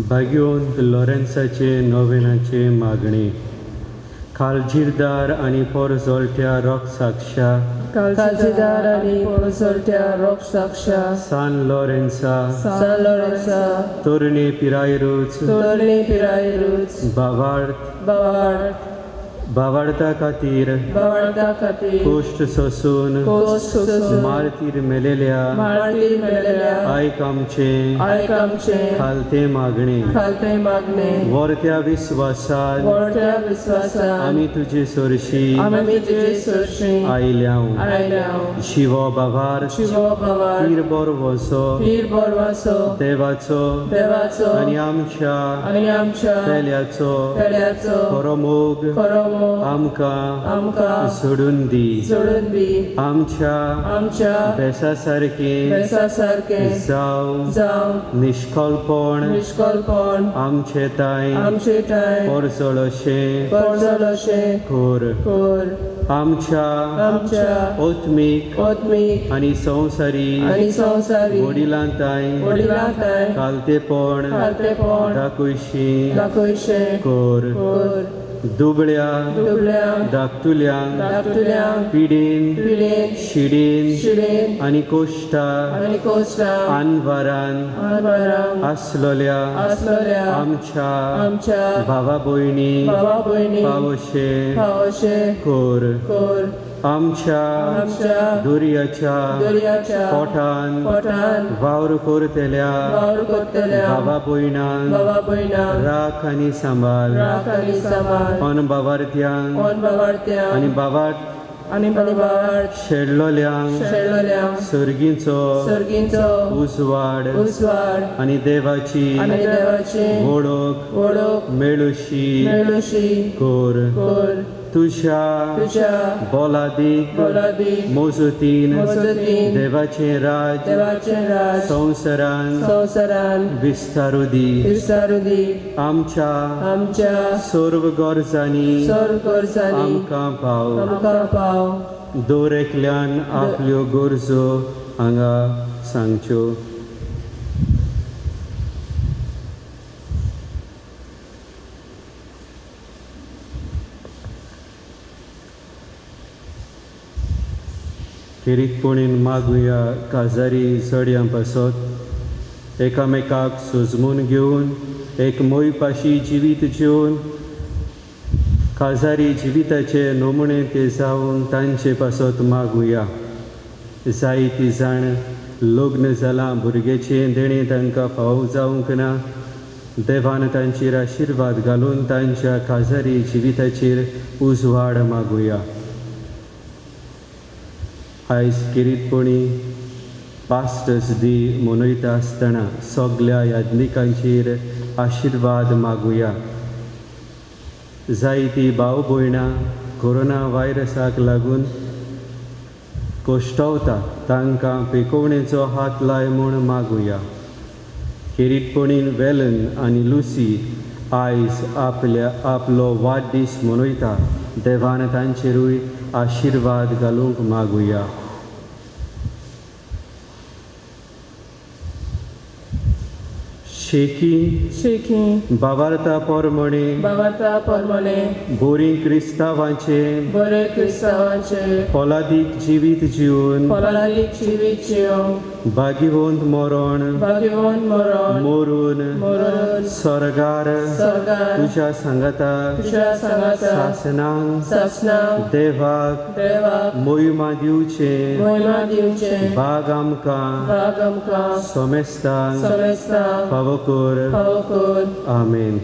भाग्योंत लॉरेन्साचे नोवेनाचे मागणी काळजीदार आणि पोरजोलत्या रोग साक्षा काळजीदार आणि पोरजोलत्या रोग साक्षा सान लॉरेन्सा तोरणे पिरायरूच बावार्ता खातीर कोश्ट सोसून मारतीर मेलेल्या आयक आमचे खालते मागणे वर्त्या विश्वासात आमी तुजे सोरशी आयल्या शिवो बाभार पीर बोर वसो देवाचो आनी आमच्या पेल्याचो खरो मोग आमकां सोडून दी आमच्या बेसा सारके जाव निष्कळपण आमचे ताई पोरजोळशे कोर आमच्या ओत्मीक आनी संवसारी वडिलांताय कालतेपण दाखोयशे कोर दुबळ्या धाकटुल्यांक पिडीन शिडीन आनी कोश्टा आनवारान आसलोल्या आमच्या भावा भयणी पावोशे कोर आमच्या दुर्याच्या पोटान वावर कोरतेल्या भावा भयणांक राख आनी सांबाळ अनबावार्थ्यांक आनी बावार्थ शेडलोल्यांक सर्गींचो उजवाड आनी देवाची वळख मेळुशी कोर तुझ्या बोलादीक मोजूतीन देवाचे राज संवसारान विस्तारू दी आमच्या सर्व गरजांनी आमकां पाव दर एकल्यान आपल्यो गरजो हांगा सांगच्यो खेरीतपणीन मागुया काजारी चडयां पासत एकामेकाक सोजमून घेवन एक मोयपाशी जिवीत जिवन काजारी जिविताचे नमुणे ते जावन तांचे पासत मागुया जायतीं जाण लग्न जालां भुरग्याचें देणें तांकां फावो जावंक ना देवान तांचेर आशिर्वाद घालून तांच्या काजारी जिविताचेर उजवाड मागुया आयज किरीतपणी पास्टर्स दी मनयता आसतना सगल्या याज्ञिकांचेर आशिर्वाद मागुया जायतीं भाव भयणां कोरोना व्हायरसाक लागून कोश्टवता तांकां पिकोवणेचो हात लाय म्हूण मागुया किरीतपणीन वेलन आनी लुसी आयज आपलो वाडदीस मनयता देवान तांचेरूय आशिर्वाद घालूंक मागुया शेकी बावार्ता पोरमणे बोरी क्रिस्तांवांचे पोलादीक जिवीत जिवन भाग्यवंत मरण मोरून स्वर्गार तुझ्या सांगाता सासनांक देवाक महिमा दिवचे भाग आमकां सोमेस्तांक फावो कोर आमेन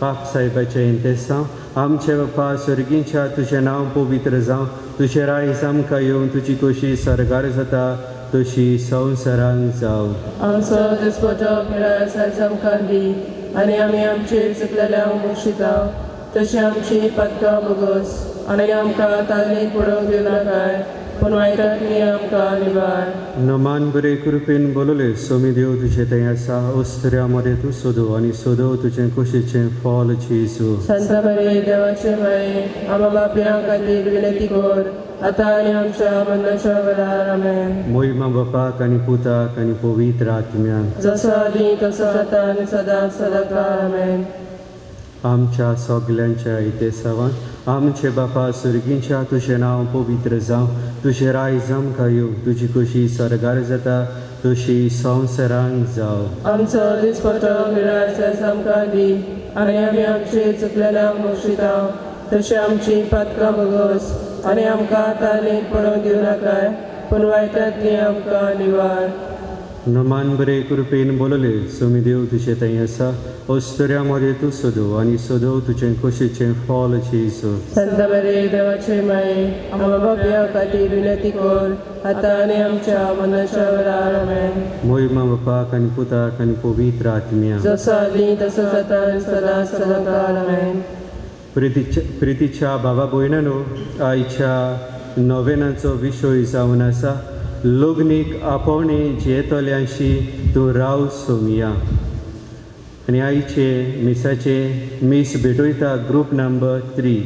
पाप साहेबाच्या इंतेसां आमचे बापा सर्गींच्या तुझें नांव पवित्र जावं तुझे रायज आमकां येवन तुजी कशी सरगार जाता तशी संवसारांत जावं आमचो दिसपतो मेळ्ळ्या आमकां दी आनी आमी आमचे चुकलेल्यांक बक्षिता तशी आमची पदकां भोगोस आनी आमकां तालनीक पडोवंक दिवं नाकाय पूण वायटांतली आमकां निवार नमान बरे कृपेन बोलले सोमी देव तुझे थंय आसा ओस्तऱ्या मरे तूं सोदो आनी सोदो तुजें कुशीचें फॉल जेजू संत बरे देवाचे माये आमा बापयां खातीर विनंती कर आता आनी आमच्या मरणाच्या वेळार आमेन. मोहिमा बापाक आनी पुताक आनी पवित्र आत्म्याक जसो आदी तसो आता आनी सदांच सदांकाळ आमेन. आमच्या सगल्यांच्या इतेसावान आमचे बापा सुर्गींच्या तुझें नांव पवित्र जावं, तुझें रायज आमकां येवं, तुजी खुशी स्वर्गार जाता तशी संवसारांत जावं. आमचो दिसपटो गिरायस आमकां दी आनी आमी आमचे चुकलेल्यांक बक्षिता, तशी आमची पातकां भोगोस आनी आमकां तारणेक पडोवंक दिवं नाकाय, पूण वायटांतली आमकां निवार. नमान बरे कृपेन बोलले सोमी देव तुझे थंय आसा, अस्तुऱ्या मदें तूं सोदो आनी सोदो तुजें कुशीचें फळ जेजू. संत मेरे देवाचे माये, आमच्या बापया खातीर विनंती कर, आतां आनी आमच्या मरणाच्या वेळार आमेन. मोहिमा बापाक आनी पुताक आनी पवित्र आत्म्याक जसो आदी तसो जाता आनी सदांच सदांकाळ आमेन. प्रितीच्या भावा भयणांनो, आयच्या नोवेनाचो विशय जावन आसा लग्नीक आपोवणे जेतोल्यांशी तूं राव सोमिया. आनी आयचे मिसाचे मीस भेटयता ग्रूप नंबर 3.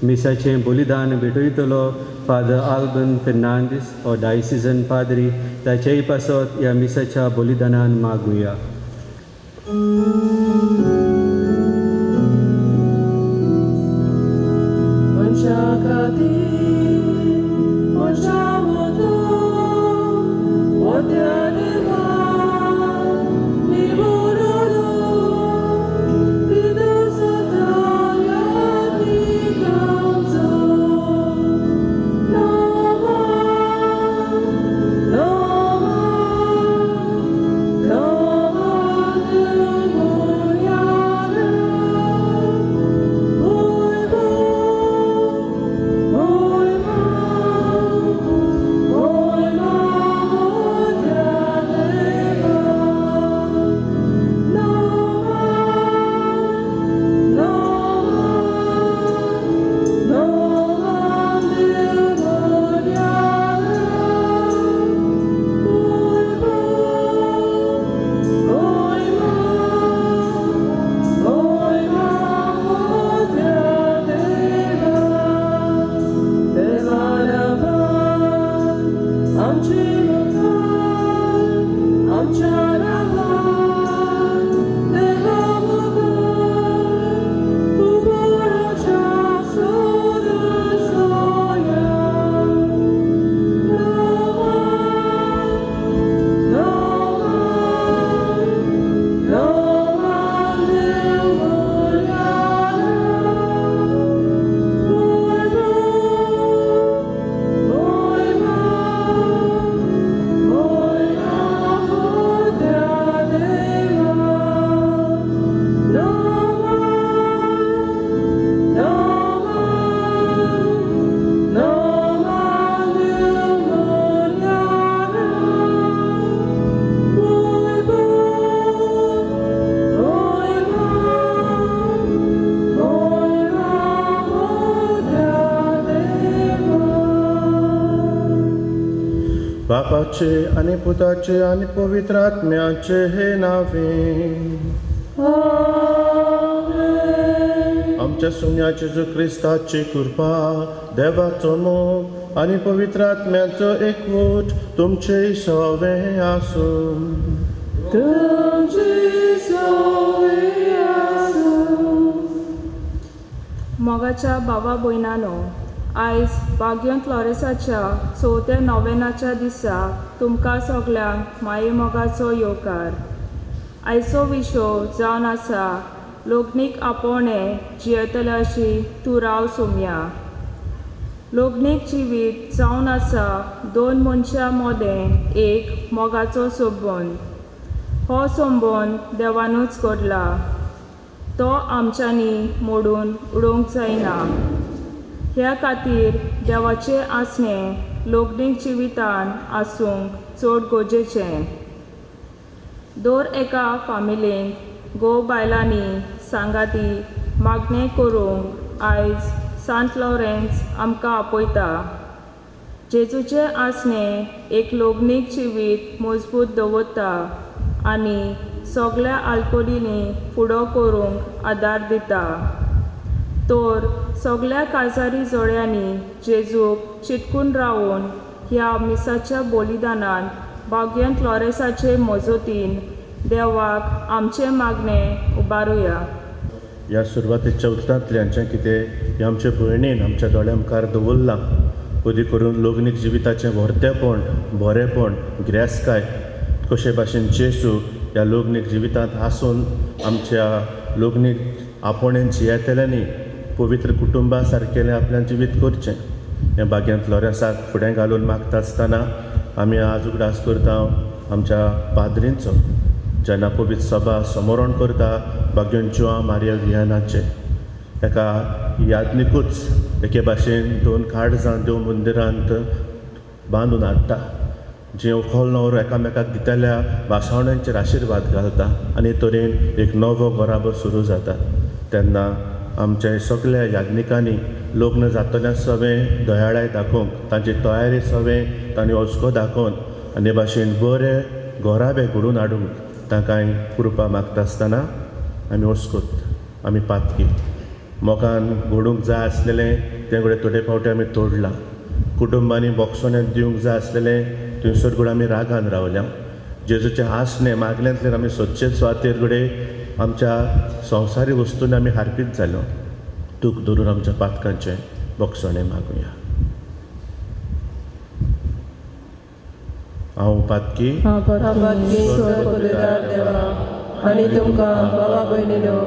मिसाचें बलिदान भेटयतलो फादर आल्बन फेर्नांदीस हो डायसिजन पाद्री. ताचेय पासत ह्या मिसाच्या बलिदानान मागुया. बापाचे आणि पुताचे आणि पवित्र आत्म्याचे हे नावे. आमच्या सुन्याचे जो क्रिस्ताची कृपा, देवाचो मोग आणि पवित्र आत्म्याचो एकवट तुमचे सवे आसूं. मोगाच्या भावा भयणांनो, आयज वाग्योंत फ्लोरेसाच्या 4थ्या नोवेनाच्या दिसा तुमकां सगल्यांक माये मोगाचो येवकार. आयचो विशय जावन आसा लग्नीक आपोवणे जियेतल्याशी तूं राव सोम्या. लग्नीक जिवीत जावन आसा दोन मनशां मदें एक मोगाचो संबंद. हो संबंद देवानूच घडला, तो आमच्यांनी मोडून उडोवंक जायना. ह्या खातीर देवाचें आसणें लग्नीक जिवितान आसूंक चड गरजेचें. दर एका फामिलींत घोव बायलांनी सांगाती मागणें करूंक आयज सांत लॉरेन्स आमकां आपयता. जेजूचें आसणें एक लग्नीक जिवीत मजबूत दवरता आनी सगळ्या आलकोडींनी फुडो करूंक आदार दिता. तर सगळ्या काळजारी जोड्यांनी जेजूक चिटकून रावून ह्या मिसाच्या बलिदानांत भाग्यवंत लॉरेसाचे मजतीन देवाक आमचे मागणे उबारुया. ह्या सुरवातेच्या उतरांतल्यान जें कितें हें आमचे भयणीन आमच्या दोळ्या मुखार दवरलां, पयलीं करून लोगनीक जिविताचें व्हरतेपण, बरेपण, गिरेस्तकाय कशे भाशेन जेसू ह्या लोगनीक जिवितांत आसून आमच्या लोगनीक आपोणेन जियेतल्यांनी पवित्र कुटुंबा सारकेलें आपल्यान जिवीत करचें हें भाग्यवंत लॉरेन्साक फुडें घालून मागता आसतना आमी आज उगडास करता आमच्या पाद्रींचो, जेन्ना पवित्र सभा समोरण करता भाग्यवंत जुआ मारिया वियानाचे. एका यादनीकूच एके भाशेन 2 काळजां देव मंदिरांत बांदून हाडटा, जे व्हंकल न्हवरो एकामेकाक दितल्या भासावण्यांचेर आशिर्वाद घालता आनी तरेन एक नवो घोराबो सुरू जाता. तेन्ना आमच्या सगळ्या याज्ञिकांनी लग्न जातल्या सवें दयाळाय दाखोवंक, तांची तयारी सवें तांणी ओस्को दाखोवन आनी भाशेन बरे घोराबे घडून हाडूंक तांकां कृपा मागता आसतना आमी ओस्कोत आमी पातकी मोगान घडूंक जाय आसलेलें तें घडये थोडे फावटी आमी तोडलां. कुटुंबांनी बोगसोने दिवंक जाय आसलेलें थंयसर घडये आमी रागान रावल्या. जेजूचे आसणे मागल्यांतल्यान आमी सोदचे सुवातेर घडये आमच्या संवसारी वस्तूंनी आमी हारपीत जालो. दूख धरून आमच्या पातकांचे बोगसोणे मागुया. हांव पातकी देवा आनी तुमकां बाबा भयणीनो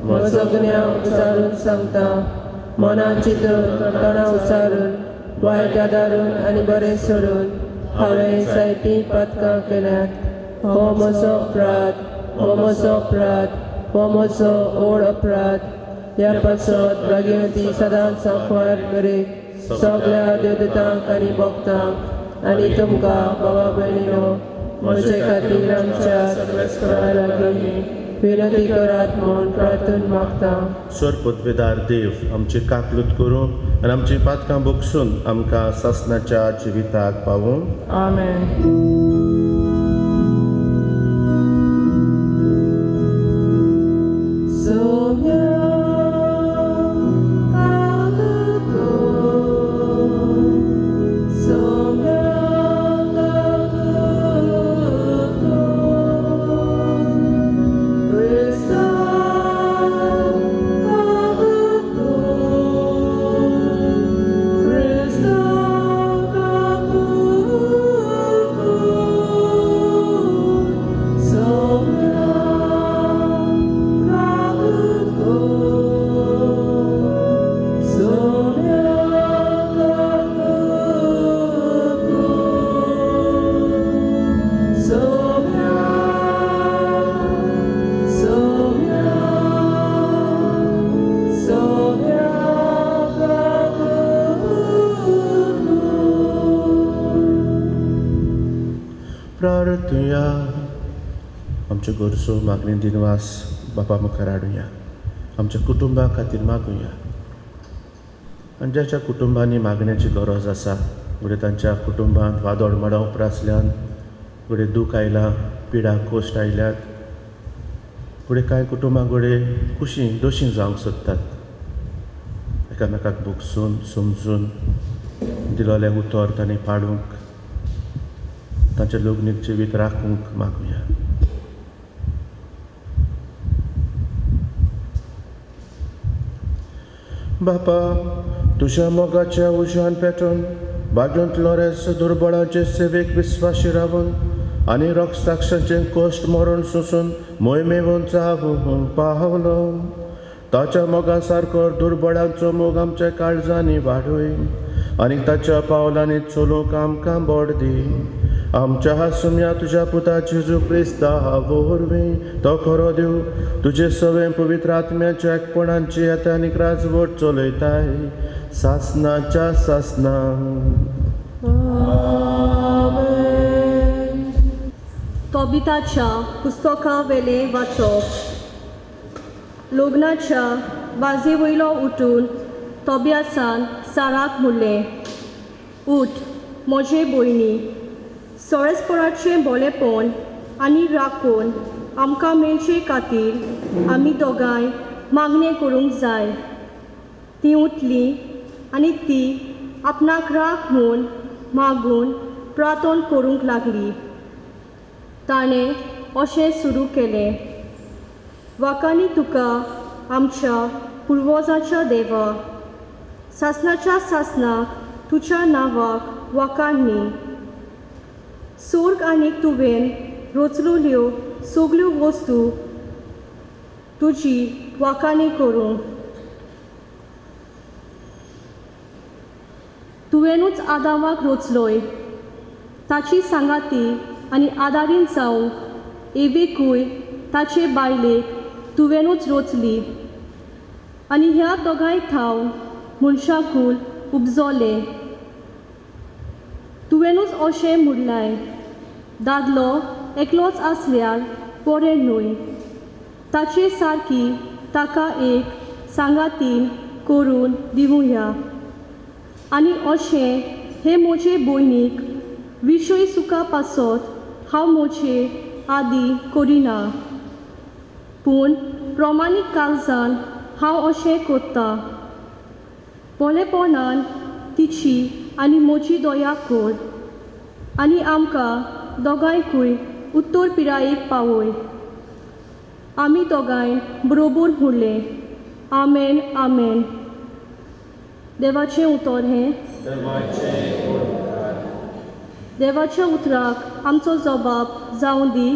म्हजो गुन्यांव उचारून सांगता. मनान चिंतून तोंडां उचारून वायट आदारून आनी बरें सोडून हांवें जायतीं पातकां केल्यात. हो म्हजो अपराध, हो म्हजो अपराध, हो म्हजो व्हड अपराध. ह्या पासत भाग्यवती सदांच सांकवार करीत सगळ्या देवदूतांक आनी भक्तांक आनी तुमकां बाबा भयणीनो म्हजे खातीर आमच्या सगळ्या लागीं विनंती करात म्हूण प्रार्थून मागता. स्वर पदवेदार देव आमची काकलूत करूं आनी आमची पातकां बोगसून आमकां सासणाच्या जिविताक पावूं. आमेन. प्रार्थुया. आमच्यो गरजो मागणी दिनवास बापा मुखार हाडुया. आमच्या कुटुंबा खातीर मागुया आनी ज्या ज्या कुटुंबांनी मागण्याची गरज आसा घडये तांच्या कुटुंबांत वादोळ मडवप आसल्यान घडये दूख आयलां, पिडा कोश्ट आयल्यात, घडये कांय कुटुंबां घडये कुशीन दोशीं जावंक सोदतात. एकामेकाक भोगसून समजून दिलोलें उतर तांणी पाडूंक तांचें लग्नीक जिवीत राखूंक मागुया. बापा, तुज्या मोगाच्या उज्यान पेटोवन भाग्यवंत लॉरेन्स दुर्बळांचे सेवेक विस्वाशी रावन आनी रक्तसाक्षांचें कश्ट मरण सोंसून मोहिमेवंत जावूंक पावलो. ताच्या मोगा सारको दुर्बळांचो मोग आमच्या काळजांनी वाडय आनी ताच्या पावलांनी चलूंक आमकां बोड दी. आमच्या हासुम्या तुज्या पुता जेजू क्रिस्ता वरवीं तो खरो देव तुजे सवें पवित्र आत्म्याच्या एकपणांची येता आनी राजवट चलयताय सासणाच्या सासना. तोबिताच्या पुस्तका वेले वाचप. लग्नाच्या बाजे वयलो उठून तोबियासान साराक म्हणलें, उठ म्हजे भयणी, सोळेसपणाचें बोलेपण आनी राखून आमकां मेळचे खातीर आमी दोगांय मागणें करूंक जाय. ती उठली आनी ती आपणाक राख म्हूण मागून प्रार्थना करूंक लागली. ताणें अशें सुरू केलें, वाकानी तुका आमच्या पुर्वजांच्या देवा, सासणाच्या सासणाक तुज्या नांवाक वाकाणणी. सोर्ग आनी तुवें रचलेल्यो सगल्यो वस्तू तुजी वाकाणी करूं. तुवेंनूच आदामाक रचलोय, ताची सांगाती आनी आदारीन जावंक एवेकूय ताचे बायलेक तुवेंनूच रचली. आनी ह्या दोगांय थावन मनशाकूय उपजोले. तुवेंनूच अशें म्हणलाय, दादलो एकलोच आसल्यार बरें न्हय, ताचे सारकी ताका एक सांगातीन करून दिवया. आनी अशें हे म्हजे भयणीक विशय सुखा पासत हांव म्हजे आदी करिना, पूण प्रमाणीक काळजान हांव अशें करतां. भलेपणान तिची आनी म्हजी दया कर, आनी आमकां दोगांयकूय उत्तर पिरायेक पावय. आमी दोगांय बरोबर म्हणलें, आमेन आमेन. देवाचें उतर हें. देवाच्या उतराक आमचो जबाब जावं दी.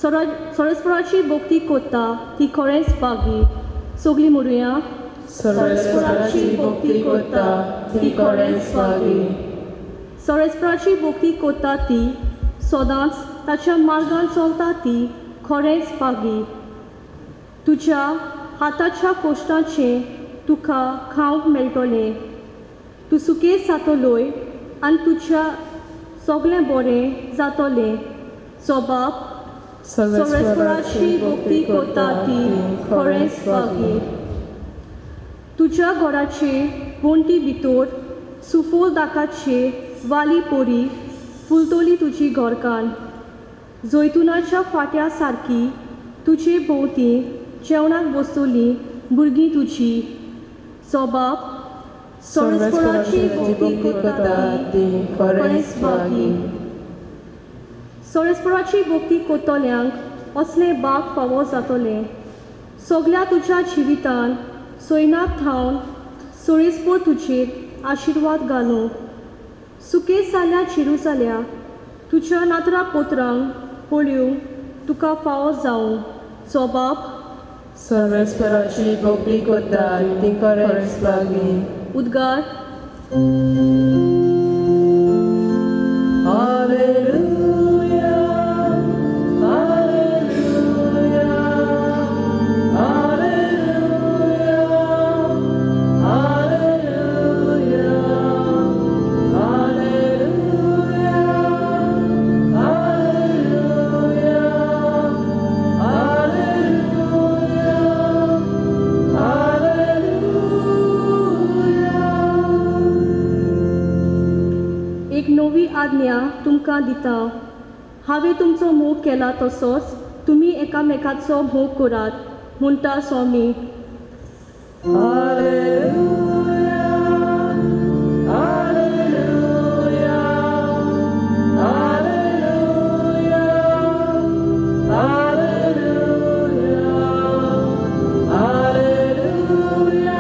सरस्वराची भक्ती करता ती खरेंच बागी. सगळीं म्हणुया, सर्वेस्पराची भक्ती करता ती खरेंच बागी. सरस्वराची भक्ती करता ती सदांच ताच्या मार्गान चलता ती खरेंच बागी. तुज्या हाताच्या कश्टाचें तुका खावंक मेळटलें. तूं सुकें जातलोय आनी तुज्या सगळें बरें जातलें. जबाब, सर्वेस्पराची भक्ती करता ती खरेंच बागी. तुज्या घराचे वणटी भितर सुफोल दाकाचे वाली पोरी फुलतली तुजी घरकान. जैतुनाच्या फाट्या सारकी तुजे भोंवती जेवणाक बसतलीं भुरगीं तुजी. जबाब, सर्वेस्पराची भक्ती करता ती खरेंच बागी. सर्वेस्पराची भक्ती करतल्यांक असलें बाग फावो जातलें. सगळ्या तुज्या जिवितान सोयनाक थावन सळीसपर तुजेर आशिर्वाद घालूं. सुकें जाल्ल्या चिरू जाल्या तुज्या नातरा पोत्रांक पळोवंक तुका फावो जावं. जबाब, सर्वेस्पराची भक्ती करता ती खरेंच बागी. उद्गार, hallelujah, hallelujah, hallelujah, hallelujah, hallelujah, hallelujah, एक नवी आज्ञा तुमकां दिता. हांवें तुमचो मोग केला तसोच तुमी एकामेकाचो मोग करात म्हणटा स्वामी. Hallelujah, hallelujah, hallelujah, hallelujah, hallelujah,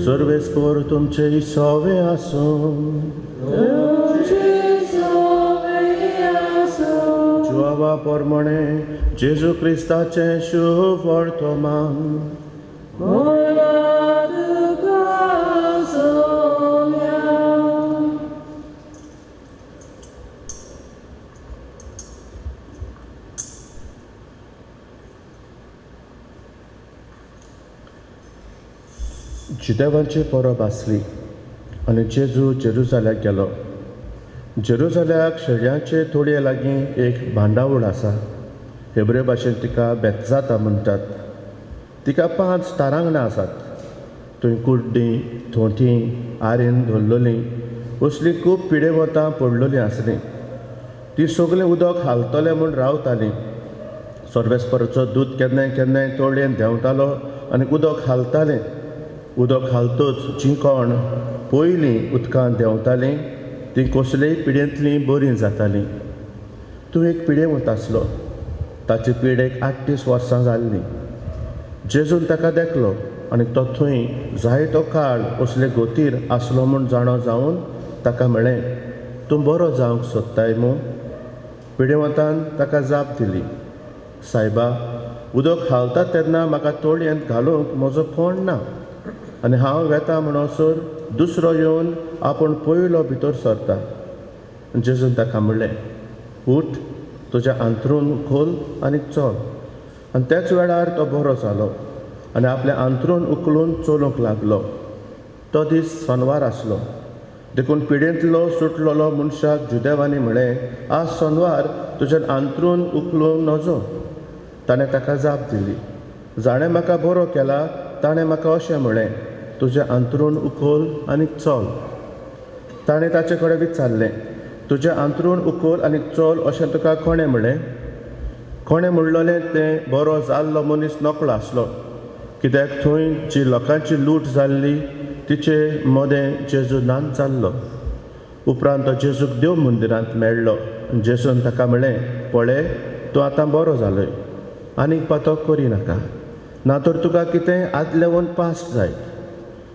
सर्वेस्पर तुमचे इसावे आसूं. जुआवा पोरमणे जेजू क्रिस्ताचें शुभ वर्तमान. जुदेवांची परब आसली आनी जेजू जेरुसाल्याक गेलो. जेरुसाल्याक शेळयांचे थोडये लागीं एक भांडावळ आसा. हेब्रे भाशेन तिका बेतजाता म्हणटात. तिका 5 तारांगणां आसात. थंय कुड्डीं, थोंटीं, आरेन धरलोलीं असली खूब पिडे वतां पडलेलीं आसलीं. ती सगळें उदक हालतलें म्हूण रावतालीं. सोर्बेस्पराचो दूद केन्नाय केन्नाय तोळयेन देंवतालो आनी उदक हालतालें. उदक हालतच जीं कोण पयलीं उदकांत देंवतालीं तीं कसलेय पिडेंतलीं बरीं जातालीं. तूं एक पिडेवंत आसलो. ताची पीड एक 38 वर्सां जाल्ली. जेजून ताका देखलो आनी तो थंय जायतो काळ असले गोतीर आसलो म्हूण जाणो जावन ताका म्हळें, तूं बरो जावंक सोदताय मूं? पिडेवंतान ताका जाप दिली, सायबा, उदक हालता तेन्ना म्हाका तोळयेंत घालूंक म्हजो कोण ना आनी हांव वेता म्हणसर दुसरो येवन आपूण पयलो भितर सरता. जेजून ताका म्हणलें, उठ, तुज्या अंथरूण खोल आनी चल. आनी त्याच वेळार तो बरो जालो आनी आपलें अंथरूण उखलून चलूंक लागलो. तो दीस शेनवार आसलो. देखून पिडेंतलो सुटलेलो मनशाक जुदेवानी म्हळें, आज शेनवार, तुजें अंथरूण उखलूंक नजो. ताणें ताका जाप दिली, जाणें म्हाका बरो केला ताणें म्हाका अशें म्हळें, तुजें अंथरूण उखल आनी चल. ताणें ताचे कडेन विचारलें, तुजें अंथरूण उखल आनी चल अशें तुका कोणें म्हळें? कोणें म्हणलोलें तें बरो जाल्लो मनीस नकळो आसलो, कित्याक थंय जी लोकांची लूट जाल्ली तिचे मदें जेजू नाच जाल्लो. उपरांत तो जेजूक देव मंदिरांत मेळ्ळो. जेजून ताका म्हळें, पळय, तूं आतां बरो जालोय, आनीक पातो करिनाका, ना तर तुका कितेंय आदलेवन पास्ट जाय.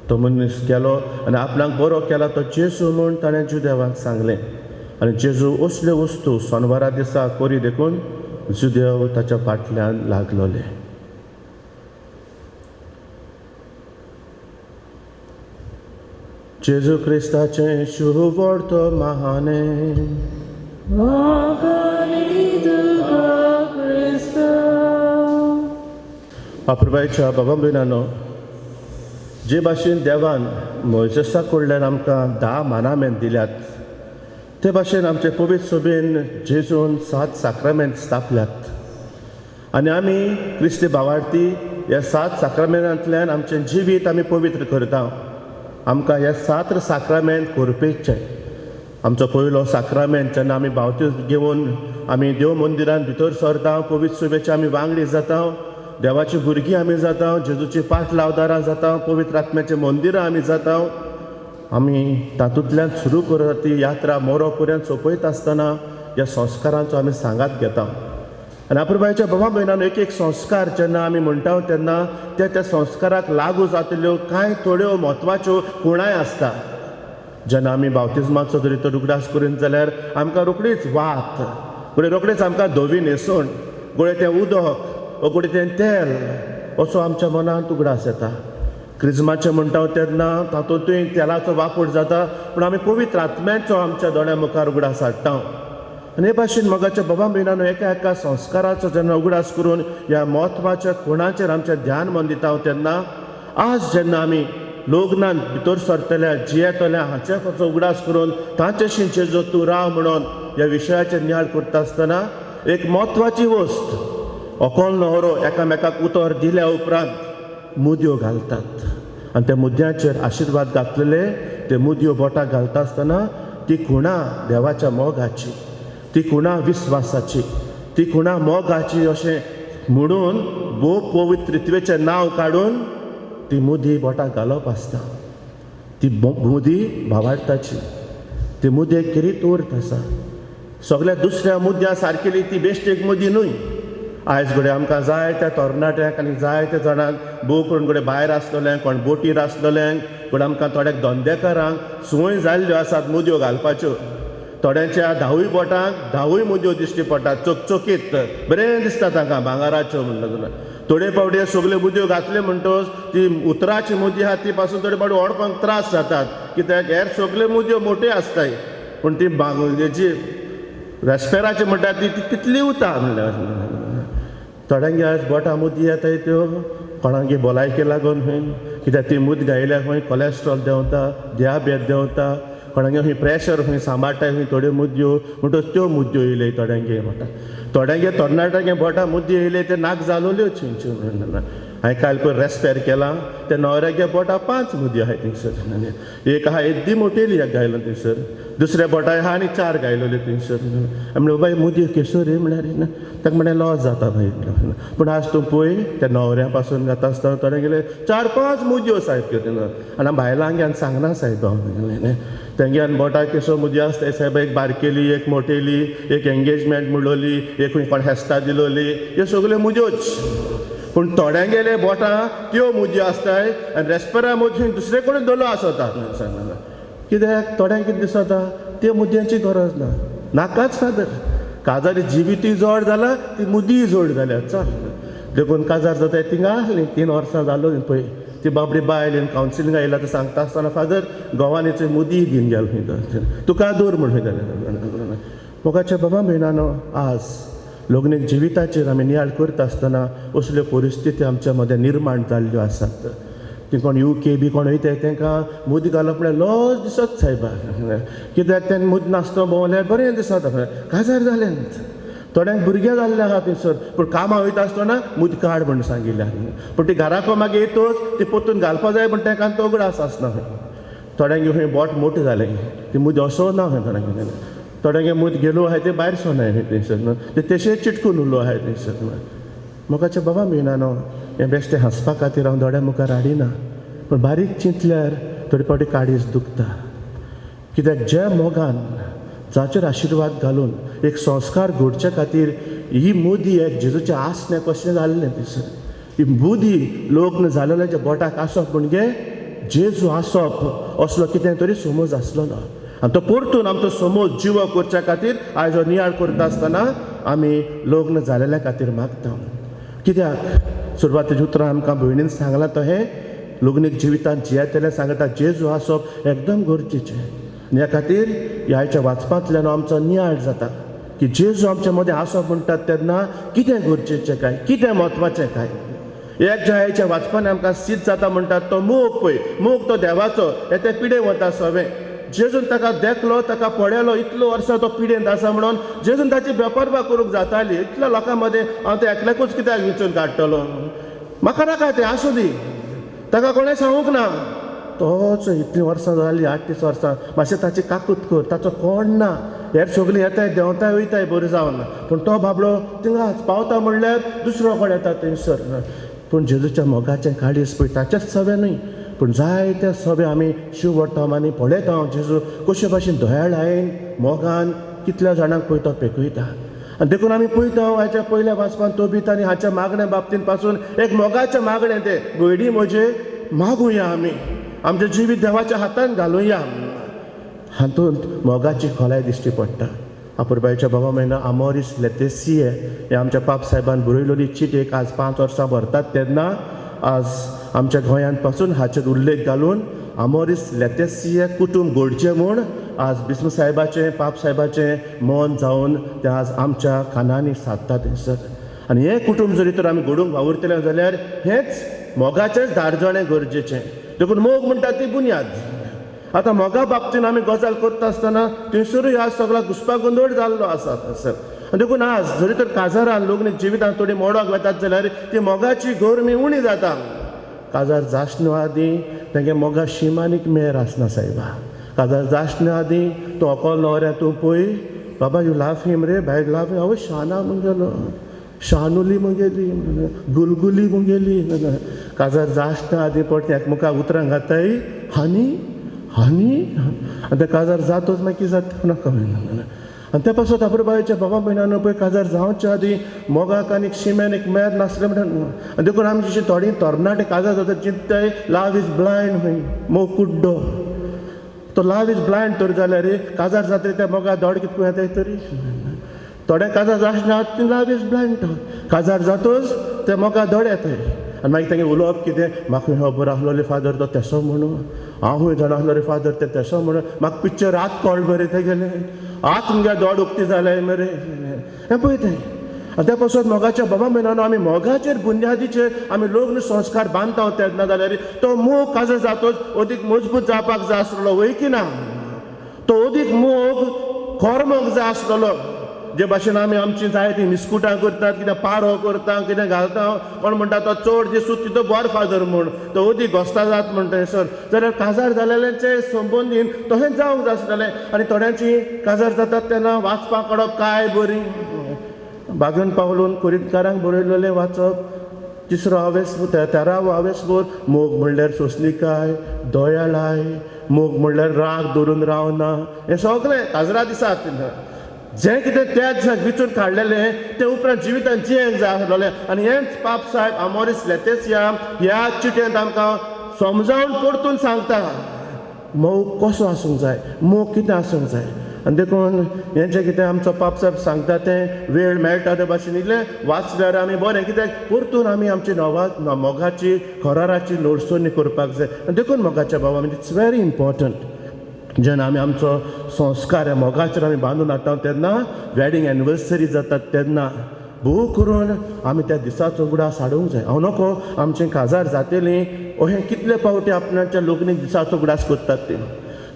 तो मनीस गेलो आनी आपणाक बरो केला तो जेजू म्हूण ताणें जुदेवाक सांगलें. आनी जेजू असल्यो वस्तू शेनवारा दिसा करी देखून जुदेव ताच्या फाटल्यान लागलोले. जेजू क्रिस्ताचें शुभ वर्त महानें. अपुरबायच्या बाबा भयणानो, जे भाशेन देवान मोइसेसा कडल्यान आमकां 10 मानामेंट दिल्यात, ते भाशेन आमचे पवित्र सभेन जेजून 7 साक्रामेंट स्थापल्यात. आनी आमी क्रिस्ती भावार्थी ह्या 7 साक्रामेंटांतल्यान आमचें जिवीत आमी पवित्र करता. आमकां हे 7 साक्रामेंट करपेचे. आमचो पयलो साक्रामेंट जेन्ना आमी बावतीज घेवन आमी देव मंदिरांत भितर सरता, पवित्र सभेचे आमी वांगडी जाता, देवाची भुरगीं आमी जाता, जेजूची पाट लावदारां जाता, पवित्र आत्म्याचें मंदिरां आमी जाता. आमी तातूंतल्यान सुरू करता ती यात्रा मोरो पर्यंत सोंपयता आसतना ह्या संस्कारांचो आमी सांगात घेता. आनी अपुरबायच्या बाबा भयणानो, एक संस्कार जेन्ना आमी म्हणटा तेन्ना त्या संस्काराक लागू जातल्यो कांय थोड्यो म्हत्वाच्यो खुणाय आसता. जेन्ना आमी बावतिजमाचो जरी तो उगडास करीत जाल्यार आमकां रोखडीच वात, फुडें रोखडेच आमकां धवी न्हेसून गुळे तें उदक गुळे तें तेल असो आमच्या मनांत उगडास येता. क्रिस्माचें म्हणटा तेन्ना तातूंतूय तेलाचो वापर जाता, पूण आमी पवित्र आत्म्याचो आमच्या दोळ्या मुखार उगडास हाडटा. आनी हे भाशेन मोगाच्या बाबा भयणानो, एका संस्काराचो जेन्ना उगडास करून ह्या म्हत्वाच्या कोणाचेर आमचें ध्यान मंदिता तेन्ना आज जेन्ना आमी लग्नांत भितर सरतल्या जियेतल्या हाचे खंयचो उगडास करून तांचेशी जेजू तूं राव म्हणून ह्या विशयाचेर नियाळ करता आसतना एक म्हत्वाची वस्त, व्हंकल न्हवरो एकामेकाक उतर दिल्या उपरांत मुदयो घालतात. आनी त्या मुद्द्याचेर आशिर्वाद घातलेले ते मुदयो बोटाक घालता आसतना ती खुणां देवाच्या मोगाची, ती खुणां विस्वासाची, ती खुणां मोगाची अशें म्हणून भोव पवित्रत्वेचें नांव काडून ती मुदी बोटाक घालप आसता. ती मुदी भावार्थाची, ती मुदी एक किरीत उर्थ आसा. सगळ्या दुसऱ्या मुद्द्या सारकेली ती बेश्टेक मुदी न्हय. आयज घडये आमकां जाय त्या तरणाट्यांक आनी जाय त्या जाणांक भोव कोण घडये भायर आसलेल्यांक, कोण बोटीर आसलेल्यांक, पूण आमकां थोड्याक धंदेकारांक संवय जाल्ल्यो आसात मुदयो घालपाच्यो. थोड्यांच्या 10 बोटांक 10 मुदयो दिश्टी पडटात, चकचकीत बरें दिसता तांकां भांगाराच्यो म्हणटा. थोडे फावटी सगल्यो मुदयो घातल्यो म्हणटच ती उतराची मुदी आहा ती पासून थोडे फावटी ओडपाक त्रास जातात, कित्याक हेर सगल्यो मुदयो मोट्यो आसताय पूण ती हेची रेस्पेराची म्हणटा ती तितली उता म्हणल्यार. थोड्यांगे आज बोटां मुदी येताय त्यो कोणागे भलायके लागून खंय, कित्याक ती मूद घायल्यार खंय कोलेस्ट्रॉल देंवता, दियाबेत देंवता, कोणागे खंय प्रेशर खंय सांबाळटाय खंय थोड्यो मुदयो म्हणटच त्यो मुदयो येयले थोड्यांगे म्हणटा. थोड्यांगे तरणाट्यांगे बोटां मुदयो येयले ते नाक जालोल्यो चिंच्यो म्हणटा. हांवें काल पळय रेस्पेर केलां त्या न्हवऱ्याच्या बोटा 5 मुदी आहाय थंयसर एक आहा येद्दी मोटेली एक घायलो थंयसर दुसऱ्या बोटाय आहा आनी 4 घायलोले थंयसर म्हणलें बाय मुदी केसो रे म्हळ्यार ताका म्हणलें लॉस जाता भाई पूण आज तूं पळय त्या न्हवऱ्या पासून घाता आसतना थोडे गेले 4-5 मुदयो साहेब आनी बायलांक सांगना साहेब हांव तेंग्यान बोटा केसो मुदी आसता साहेब एक बारकेली एक मोटेली एक एंगेजमेंट म्हणलोली एक कोण हेस्ता दिलोली ह्यो सगल्यो मुदयोच पूण थोड्यां गेले बोटां त्यो मुदयो आसताय आनी रेस्पेरा मुदी दुसरे कोण दोलो आसता कित्याक थोड्यांक कितें दिसता त्यो मुदयांची गरज ना नाकाच फादर काजारी जिवितूय जोड जाला ती मुदीय जोड जाल्या चल देखून काजार जाता थिंगा आहली 3 वर्सां जालो पळय ती बाबडी बायल कावन्सिलिंग आयला तर सांगता आसतना फादर गोवानीचे मुदी घेवन गेलो खंय तुका दोर म्हण खंय मोगाच्या बाबा भयणानो आज लग्नीक जिविताचेर आमी नियाळ करता आसतना असल्यो परिस्थिती आमच्या मदें निर्माण जाल्ल्यो आसात ती कोण UK बी कोण वयताय तांकां मूद घालप म्हळ्यार लॉस दिसत सायबा कित्याक तें मूद नासतो भोंवल्यार बरें दिसता काजार जालें थोड्यांक भुरगे जाल्ले आहा थंयसर पूण कामां वयता आसतना मूद काड म्हण सांगिल्लें पूण ती घराको मागीर येतोच ती पोतून घालपा जाय पूण तांकां तो उगडास आसना थोड्यांक खंय बोट मोठें जालें ती मूद असो ना खंय थोड्यांगे मूद गेलो आहाय ते भायर सोनाय थंयसर ते तशेंच चिटकून उरलो आहाय थंयसर मोगाचें बाबा मेळना हें बेश्टें हांसपा खातीर हांव दोळ्या मुखार हाडिना पूण बारीक चिंतल्यार थोडी फावटी काळीज दुखता कित्याक ज्या मोगान जाचेर आशिर्वाद घालून एक संस्कार घडचे खातीर ही मुदी एक जेजूचें आसणें कशें जाल्लें थंयसर ही मुदी लग्न जालेल्याच्या बोटाक आसप म्हणजे जेजू आसप असलो कितें तरी समज आसलेलो आनी तो परतून आमचो समज जिवो करच्या खातीर आयज हो नियाळ करता आसतना आमी लग्न जालेल्या खातीर मागता कित्याक सुरवातेच्या उतरां आमकां भयणीन सांगलां तो हें लग्नीक जिवितांत जियेतलें सांगता जेजू आसप एकदम गरजेचें आनी ह्या खातीर ह्याच्या वाचपांतल्यान आमचो नियाळ जाता की जेजू आमचे मदें आसप म्हणटात तेन्ना कितें गरजेचें काय कितें म्हत्वाचें काय एक ह्याच्या वाचपान आमकां सिद्ध जाता म्हणटात तो मोग पळय मोग तो देवाचो हे ते पिडें वता सवें जेजून ताका देखलो ताका पळयलो इतलो वर्सां तो पिडेंत आसा म्हणून जेजून ताची बेपरवा करूंक जाताली इतल्या लोकां मदें हांव ते एकल्याकूच कित्याक विचून काडटलो म्हाका नाका तें आसूं दी ताका कोणें सांगूंक ना तोच इतलीं वर्सां जालीं 38 वर्सां मातशें ताची काकूत कर ताचो कोण ना हेर सगळीं येताय देंवताय वयताय बरें जावन पूण तो बाबडो थिंगाच पावता म्हणल्यार दुसरो कोण येता थंयसर पूण जेजूच्या मोगाचें काळीज पळय ताचेच सवें न्हय पूण जायते सवे आमी शिव टॉमांनी पळयता हांव जेजू कशे भाशेन दोयाळायेन मोगान कितल्या जाणांक पळय तो पेकयता आनी देखून आमी पळयता हाच्या पयल्या वाचपान तोबीत आनी हाच्या मागण्या बाबतीन पासून एक मोगाचें मागणें तें गोयडी म्हजे मागुया आमी आमचें जिवीत देवाच्या हातान घालुया हातूंत मोगाची खोलाय दिश्टी पडटा आपुरबायच्या बाबा म्हयना आमोरीस लेतेसिये हे आमच्या पाप साहेबान बरयलोली चीट एक आज 5 वर्सां भरतात तेन्ना आज आमच्या गोंयांत पासून हाचेर उल्लेख घालून आमोरीस लेतेसिये कुटुंब घडचें म्हूण आज बिस्म साहेबाचें पाप साहेबाचें मन जावन तें आज आमच्या कानांनी सादता थंयसर आनी हें कुटुंब जरी तर आमी घडोवंक वावुरतले जाल्यार हेंच मोगाचेंच धाडजणें गरजेचें देखून मोग म्हणटा ती बुन्याद आतां मोगा बाबतीन आमी गजाल करता आसतना थंयसरूय आज सगळो घुसपागोंदळ जाल्लो आसा थंयसर देखून आज जरी तर काजारान लग्नीक जिवितांत थोडी मोडोंक वतात जाल्यार ती मोगाची गरमी उणी जाता काजार जाशना आदीं तेंगे मोगा शिमानीक मेर आसना सायबा काजार जाशना आदीं तो अकोल न्हवऱ्या तूं पळय बाबा यू लाव हिम रे भायर लाव हिम आवय शाना म्हगेलो शानुली मुगेली गुलगुली मुगेली काजार जाशना आदीं पडटा एकमुखार उतरां घाताय हानी हानी आनी ते काजार जातोच मागीर कितें जाता नाका आनी त्या पासून आपुरबायेच्या बाबा भयणांनो पळय काजार जावच्या आदीं मोगाक आनी शिम्यान एक मेर नासलें म्हणून देखून आमी जशीं थोडीं तरणाटे काजार जाता चिंतताय लाव इज ब्लायंड खंय मोग कुड्डो तो लाव इज ब्लायंड तर जाल्यार काजार जाता त्या मोगा दोड कितको येताय तरी थोडे काजार जायना ती लाव इज ब्लायंड काजार जातोच ते मोगा दोड येताय आनी मागीर तेंगे उलोवप कितें म्हाका हो बरो आहलो रे फादर तो तेसो म्हणून हांवूय जाणा आहलो रे फादर ते तेसो म्हणून म्हाका पिक्चर आत कळ्ळ मरे ते गेले आत मुगे दोड उक्ती जाले मरे हें पळयताय आनी त्या पासून मोगाच्या बाबा म्हयनानो आमी मोगाचेर बुन्यादीचेर आमी लग्न संस्कार बांदता तेन्ना जाल्यार तो मोग काजार जातोच अदीक मजबूत जावपाक जाय आसलो वय की ना तो अदीक मोग खोर मोग जाय आसलो जे भाशेन आमी आमची जाय ती मिस्कुटां करतात कितें पारो करता कितें घालता कोण म्हणटा तो चड दिसूत तितलो बरो फादर म्हूण तो अदी घोस्ता जात म्हण थंयसर जाल्यार काजार जालेल्यांचे संबंदीन तशेंच जावंक जाय आसलेलें आनी थोड्यांची काजार जातात तेन्ना वाचपाक कळप काय बरी बागेन पावलून कुरितकारांक बरयलेलें वाचप 13वा आवेसभर मोग म्हणल्यार सोंसणीकाय दयाळाय मोग म्हणल्यार राग धरून रावना हें सगळें काजरा दिसाक जें कितें त्या दिसाक विचून काडलेलें तें उपरांत जिवितांत जियेंक जाय आसलेलें आनी हेंच पाप साहेब आमोरीस लेतेसिया ह्या चिटेंत आमकां समजावन परतून सांगता मोग कसो आसूंक जाय मोग कितें आसूंक जाय आनी देखून हेंचें कितें आमचो पाप साहेब सांगता तें वेळ मेळटा ते भाशेन इल्लें वाचल्यार आमी बरें कित्याक परतून आमी आमची मोगाची खोराराची लोडसोनी करपाक जाय आनी देखून मोगाच्या भावा म्हणजे इट्स व्हेरी इम्पॉर्टंट जेन्ना आमी आमचो संस्कार ह्या मोगाचेर आमी बांदून हाडटा तेन्ना वेडिंग एनिवर्सरी जातात तेन्ना भोव करून आमी त्या दिसाचो उगडास हाडूंक जाय हांव नको आमचें काजार जातलीं अशें कितले फावटी आपणाच्या लग्नीक दिसाचो उगडास करतात ते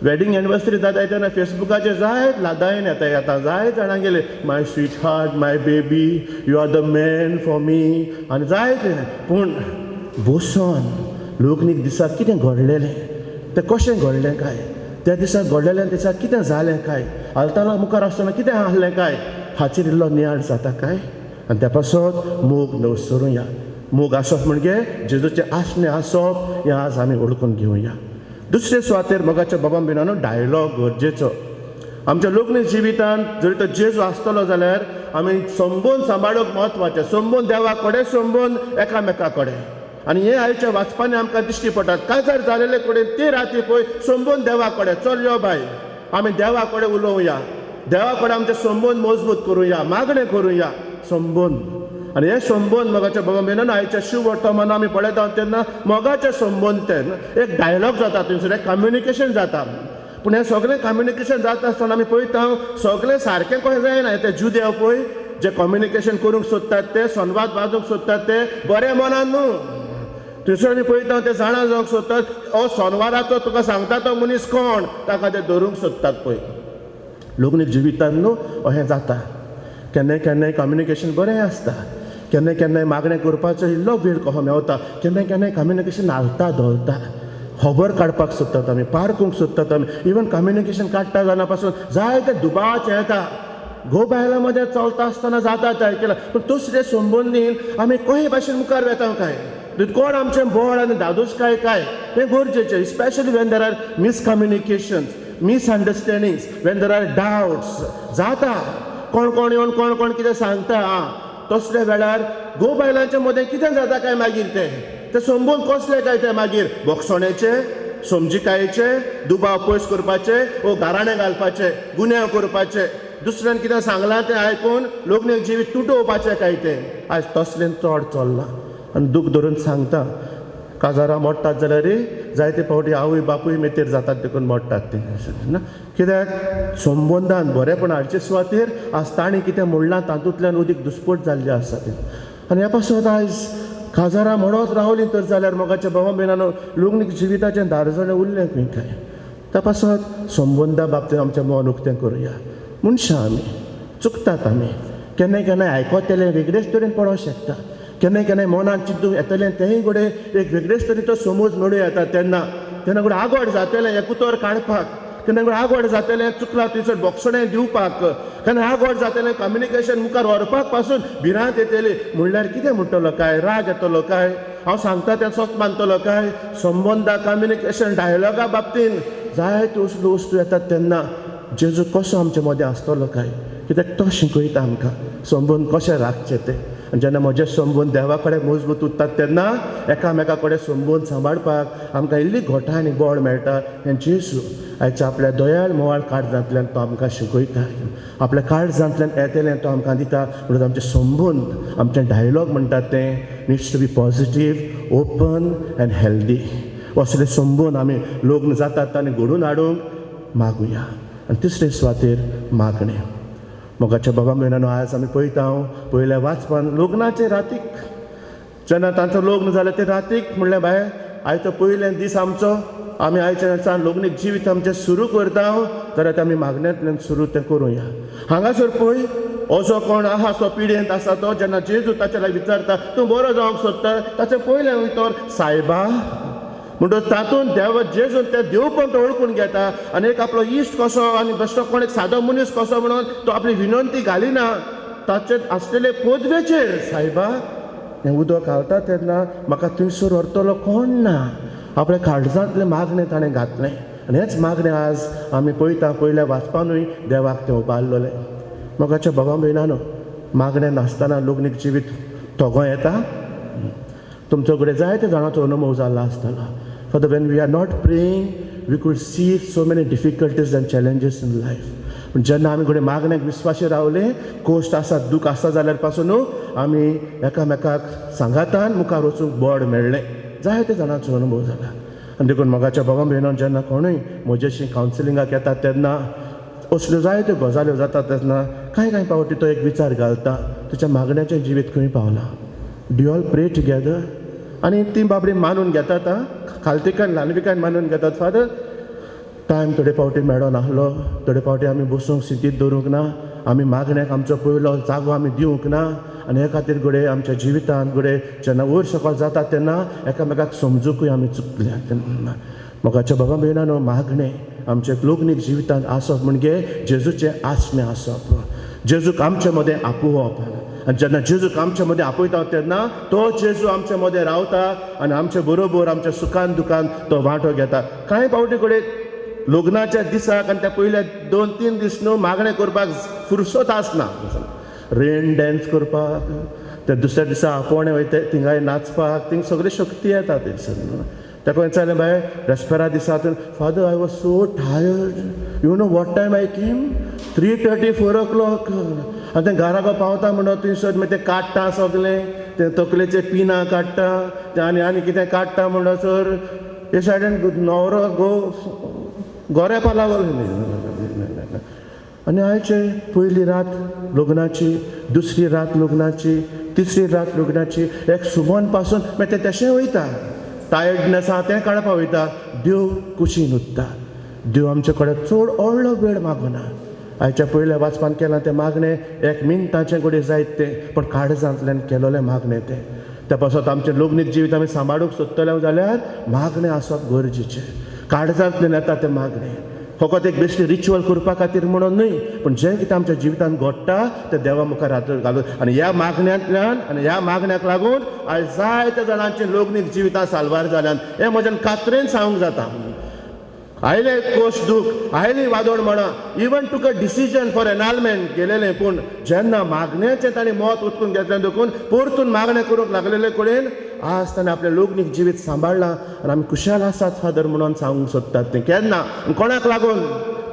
वेडिंग एनिवर्सरी जाता तेन्ना फेसबुकाचेर जायत लादायन येता जायत जाणां गेले my sweetheart my baby you are the man for me आनी जायत पूण बसून लग्नीक दिसाक कितें घडलेलें तें कशें घडलें काय त्या दिसाक घडलेल्या दिसाक कितें जालें काय आलताना मुखार आसतना कितें आहलें काय हाचेर इल्लो नियाळ जाता काय आनी त्या पासत मोग नवसरूया मोग आसप म्हणजे जेजूचें आसणें आसप हें आज आमी ओळखून घेवया दुसरे सुवातेर मोगाच्या बाबा बिनानो डायलॉग गरजेचो आमच्या लोकनीक जिवितांत जरी तो जेजू आसतलो जाल्यार आमी संबंद सांबाळप म्हत्वाचें संबंद देवा कडेन संबंद एकामेका कडेन आनी हे आयच्या वाचपांनी आमकां दिश्टी पडटात काजार जालेले कडेन ती राती पळय संबंद देवा कडेन चल यो बाय आमी देवा कडेन उलोवया देवा कडेन आमचे संबंद मजबूत करुया मागणें करुया संबंद आनी हे संबंद मोगाच्या बाबा मेनन आयच्या शुभ वर्तमान आमी पळयता तेन्ना मोगाचे संबंद तें एक डायलॉग जाता थंयसर एक कम्युनिकेशन जाता पूण हें सगळें कम्युनिकेशन जाता आसतना आमी पळयता सगळें सारकें कशें जायना ते जुदेव पळय जे कम्युनिकेशन करूंक सोदतात ते संवाद बांदूंक सोदतात ते बरे मनान न्हू थंयसर आमी पळयता ते जाणा जावंक सोदतात हो संवादाचो तुका सांगता तो मनीस कोण ताका ते धरूंक सोदतात पळय लग्नीक जिवितांत न्हू अशें जाता केन्नाय केन्नाय कम्युनिकेशन बरें आसता केन्नाय केन्नाय मागणें करपाचो इल्लो वेळ कसो मेवता केन्नाय केन्नाय कम्युनिकेशन हालता धोलता खबर काडपाक सोदतात आमी पारकूंक सोदतात आमी इवन कम्युनिकेशन काडटा जाणा पासून जायते दुबाच येता घोव बायलां मदें चलता आसतना जाता ते आयकलां पूण दुसरे संबंदीन आमी कशे भाशेन मुखार वेता काय कोण आमचें बळ आनी दादोसकाय काय हें गरजेचें specially when there are miscommunications misunderstandings when there are doubts जाता कोण कोण येवन कोण कोण कितें सांगता तसल्या वेळार घोव बायलांच्या मदें कितें जाता काय मागीर ते संबंद कसले काय ते मागीर बोगसोण्याचे समजिकायेचे दुबाव पयस करपाचे वो गाराणें घालपाचे गुन्यांव करपाचे दुसऱ्यान कितें सांगलां तें आयकून लग्नीक जिवीत तुटोवपाचें काय तें आयज तसलें चड चल्लां आनी दूख धरून सांगता काजारां मोडटात जाल्यार जायते फावटी आवय बापूय मेतेर जातात देखून मोडटात ते ना कित्याक संबंदान बरेपण हाडचे सुवातेर आज ताणें कितें मोडलां तातूंतल्यान उदीक दुस्पट जाल्लें आसा ते आनी ह्या पासून आयज काजारां म्हणत रावलीं तर जाल्यार मोगाच्या भावा बिनानो लग्नीक जिविताचें दारजणें उरलें खंय काय त्या पासून संबंदा बाबतींत आमचें मन उक्तें करुया मनशां आमी चुकतात आमी केन्नाय केन्नाय आयकतलें वेगळेच तरेन पडोंक शकता केन्नाय केन्नाय मनांत चिंतूंक येतलें तेंय घडये एक वेगळेच तरेचो समज मेळूं येता तेन्ना घडये आगोड जातलें हें कुतोर काडपाक केन्ना घडये आगोड जातलें चुकलां थंयसर बोगसोणें दिवपाक केन्ना आगोड जातलें कम्युनिकेशन मुखार व्हरपाक पासून भिरांत येतली म्हणल्यार कितें म्हणटलो काय राग येतलो काय हांव सांगता तें सोत मानतलो काय संबंदा कम्युनिकेशन डायलॉगा बाबतींत जायत्यो असल्यो वस्तू येतात तेन्ना जेजू कसो आमचे मदें आसतलो काय कित्याक तो शिकयता आमकां संबंद कशें राखचे ते आनी जेन्ना म्हजे संबंद देवा कडेन मजबूत उरतात तेन्ना एकामेका कडेन संबंद सांबाळपाक आमकां इल्ली घोटां आनी बळ मेळटा हें जेजू आयच्या आपल्या दयाळ मोवाळ काळजांतल्यान तो आमकां शिकयता आपल्या काळजांतल्यान येतलें तो आमकां दिता म्हणून आमचे संबंद आमचें डायलॉग म्हणटात तें needs to be positive open and healthy असले संबंद आमी लग्न जातात आनी घडोवन हाडूंक मागुया आनी तिसरे सुवातेर मागणें मोगाच्या बाबा म्हयन्यानो आयज आमी पळयता पयल्या वाचपान लग्नाचे रातीक जेन्ना तांचो लग्न जालें ते रातीक म्हणलें बाय आयचो पयले दीस आमचो आमी आयच्या दिसान लग्नीक जिवीत आमचें सुरू करता जाल्यार आमी मागण्यांतल्यान सुरू तें करुया हांगासर पळय असो कोण आहा सो पिडेंत आसा तो जेन्ना जेजू ताचे लागीं विचारता तूं बरो जावंक सोदता ताचे पयलें उतर सायबा म्हणटच तातूंत देव जेजून ते देवपण तो ओळखून घेता आनी एक आपलो इश्ट कसो आनी बेश्टो कोण एक सादो मनीस कसो म्हणून तो आपली विनंती घालिना ताचे आसलेले पदवेचेर सायबा हें उदक घालता तेन्ना म्हाका थंयसर व्हरतलो कोण ना आपल्या काळजांतलें मागणें ताणें घातलें आनी हेंच मागणें आज आमी पळयता पयल्या वाचपानूय देवाक तें उबारलेलें मोगाच्या बाबा भयणानो मागणें नासतना लग्नीक जिवीत तोगो येता तुमचो कडेन जायते जाणांचो अनुभव जाल्लो आसतलो for the when we are not praying we could see so many difficulties and challenges in life पूण जेन्ना आमी कडेन मागण्याक विस्वाशी रावले कोश्ट आसा दूख आसा जाल्यार पासून आमी एकामेकाक सांगातान मुखार वचूंक बोड मेळ्ळें जायते जाणांचो अनुभव जाला आनी देखून मोगाच्या बाबा भयणान जेन्ना कोणूय म्हजेशी कावन्सिलिंगाक येता तेन्ना असल्यो जायत्यो गजाल्यो जाता तेन्ना कांय पावटी तो एक विचार घालता तुज्या मागण्याचें जिवीत खंय पावलां डू ऑल प्रे टुगेदर आनी ती बाबडी मानून घेतात खालतिकान ल्हानविकान मानून घेतात फादर टायम थोडे फावटी मेळो नाहलो थोडे फावटी आमी बसूंक स्थितीत दवरूंक ना आमी मागण्याक आमचो पयलो जागो आमी दिवंक ना आनी हे खातीर घडये आमच्या जिवितांत घडये जेन्ना वयर सकयल जाता तेन्ना एकामेकाक समजूंकूय आमी चुकल्या मोगाच्या बाबा भयणानो मागणें आमचे लग्नीक जिवितांत आसप म्हणजे जेजूचें आसणें आसप जेजूक आमचे मदें आपोवप आनी जेन्ना जेजूक आमचे मदें आपयता तेन्ना तो जेजू आमचे मदें रावता आनी आमचे बरोबर आमच्या सुखान दुखान तो वांटो घेता कांय फावटी कडेन लग्नाच्या दिसाक आनी त्या पयल्या 2-3 दीस न्हू मागणें करपाक फुरसत आसना रेन डॅन्स करपाक ते दुसऱ्या दिसा आपोवणें वयता थिंगाय नाचपाक थिंग सगळी शक्ती येता थंयसर ताका विचारलें बाय रेस्पेरा दिसांतून father I was so tired you know what time I came 3:30 4 o'clock आनी तें घरा पावता म्हणून थंयसर मागीर तें काडटा सगलें तें तकलेचे पिनां काडटा तें आनी कितें काडटा म्हणसर हे सायडीन न्हवरो गोऱ्यापा लागलो आनी आयचे पयली रात लग्नाची दुसरी रात लग्नाची तिसरी रात लग्नाची एक सुमन पासून मागीर तें तशें वयता टायर्डनेस आहा तें काडपा वयता देव कुशीन उत्ता देव आमचे कडेन चड व्हडलो वेळ मागना आयच्या पयल्या वाचपान केलां तें मागणें 1 मिनटाचें घडये जायत तें पण काळजांतल्यान केलोलें मागणें तें त्या पासत आमचें लग्नीक जिवीत आमी सांबाळूंक सोदतले जाल्यार मागणें आसप गरजेचें काळजांतल्यान येता तें मागणें फकत एक बेश्टी रिच्युअल करपा खातीर म्हणून न्हय पूण जें कितें आमच्या जिवितांत घडटा तें देवा मुखार हात घालून आनी ह्या मागण्यांतल्यान आनी ह्या मागण्याक लागून आयज जायत्या जाणांचें लग्नीक जिवितां साल्वार जाल्यान हें म्हज्यान खात्रेन सांगूंक जाता आयले कोश दूख आयली वादळ म्हणा इवन टूक अ डिसिजन फॉर एनॉलमेंट गेलेलें पूण जेन्ना मागण्याचें ताणें मत उचकून घेतलें देखून परतून मागणें करूंक लागलेले कडेन आज ताणें आपलें लग्नीक जिवीत सांबाळलां आनी आमी खुशाल आसात फादर म्हणून सांगूंक सोदतात तें केन्ना कोणाक लागून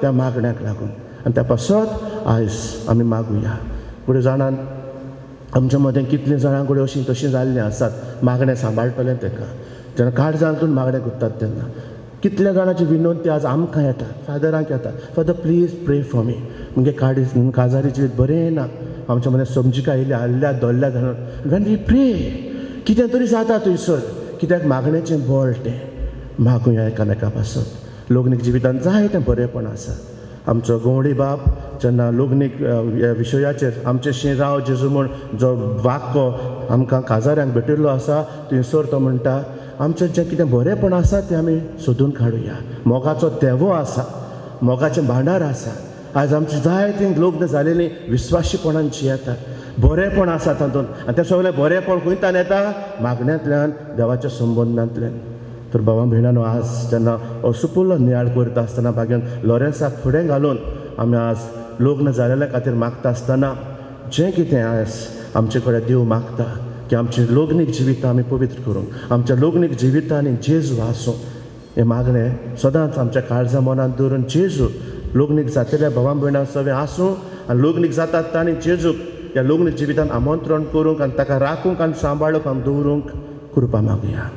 त्या मागण्याक लागून आनी त्या पासत आयज आमी मागुया फुडें जाणान आमच्या मदें कितलीं जाणां कडेन अशीं तशीं जाल्लीं आसात मागणें सांबाळटलें ताका जेन्ना काळजांतून मागणें करतात तेन्ना कितल्या जाणांची विनंती आज आमकां येता फादरांक येता फादर प्लीज प्रे फॉर मी म्हणजे काजारी जिवीत बरें ना आमच्या मदें समजीक आयिल्ल्या हल्ल्या दोल्ल्या जाणां वेन वी प्रे कितें तरी जाता थंयसर कित्याक मागणेचें बळ तें मागुया एकामेका पासत लग्नीक जिवितांत जायतें बरेंपण आसा आमचो गवंडी बाब जेन्ना लग्नीक ह्या विशयाचेर आमचे श्रीराव जेजू म्हूण जो वाक्को आमकां काजाऱ्यांक भेटिल्लो आसा थंयसर तो म्हणटा आमचें जें कितें बरेंपण आसा तें आमी सोदून काडुया मोगाचो तेवो आसा मोगाचें भांडार आसा आयज आमची जायतीं लग्न जालेलीं विस्वाशीपणांची येतात बरेंपण आसा तातूंत आनी तें सगळें बरेंपण खंयच्यान येता मागण्यांतल्यान देवाच्या संबंदांतल्यान तर बाबा भयणानो आज जेन्ना असुपुल्लो नियाळ करता आसतना भाग्यान लॉरेन्साक फुडें घालून आमी आज लग्न जालेल्या खातीर मागता आसतना जें कितें आयज आमचे कडेन देव मागता की आमचें लग्नीक जिवीत आमी पवित्र करूंक आमच्या लग्नीक जिवितांनी जेजू आसूं हें मागणें सदांच आमच्या काळजा मनांत दवरून जेजू लग्नीक जातल्या भावां भयणां सगळें आसूं आनी लग्नीक जातात तांणी जेजूक ह्या लग्नीक जिवितांत आमंत्रण करूंक आनी ताका राखूंक आनी सांबाळूंक आमी दवरूंक कृपा मागुया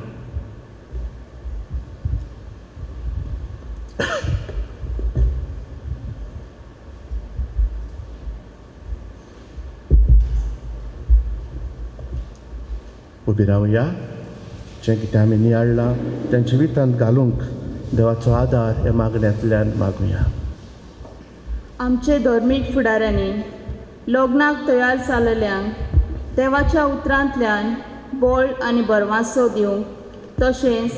उबी रावया जें कितें आमी नियाळ्ळां तें जिवितांत घालूंक देवाचो आदार हे मागण्यांतल्यान मागुया आमचे धर्मीक फुडाऱ्यांनी लग्नाक तयार जाल्ल्यांक देवाच्या उतरांतल्यान बळ आनी बरवासो दिवंक तशेंच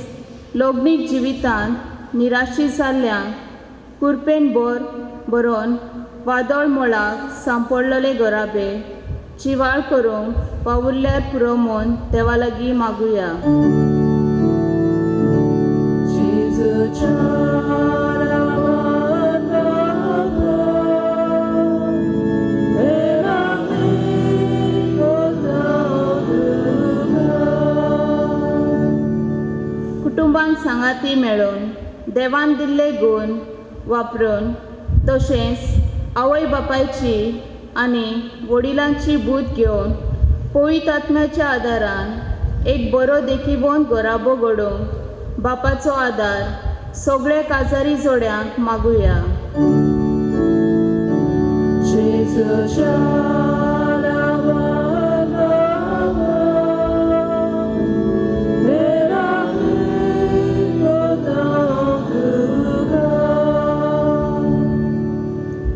लग्नीक जिवितांत निराशी जाल्ल्यांक कुरपेन बरोवन वादळ मोळाक सांपडलेले गराबे चिवाळ करूंक पावुल्ल्यार पुरो म्हूण देवा लागीं मागुया. कुटुंबान सांगाती मेळून देवान दिल्ले गूण वापरून तशेंच आवय बापायची आनी वडिलांची बूद घेवन पवित आत्म्याच्या आदारान एक बरो देखीबोन घोराबो घडोवंक बापाचो आदार सगळे काजारी जोड्यांक मागुया.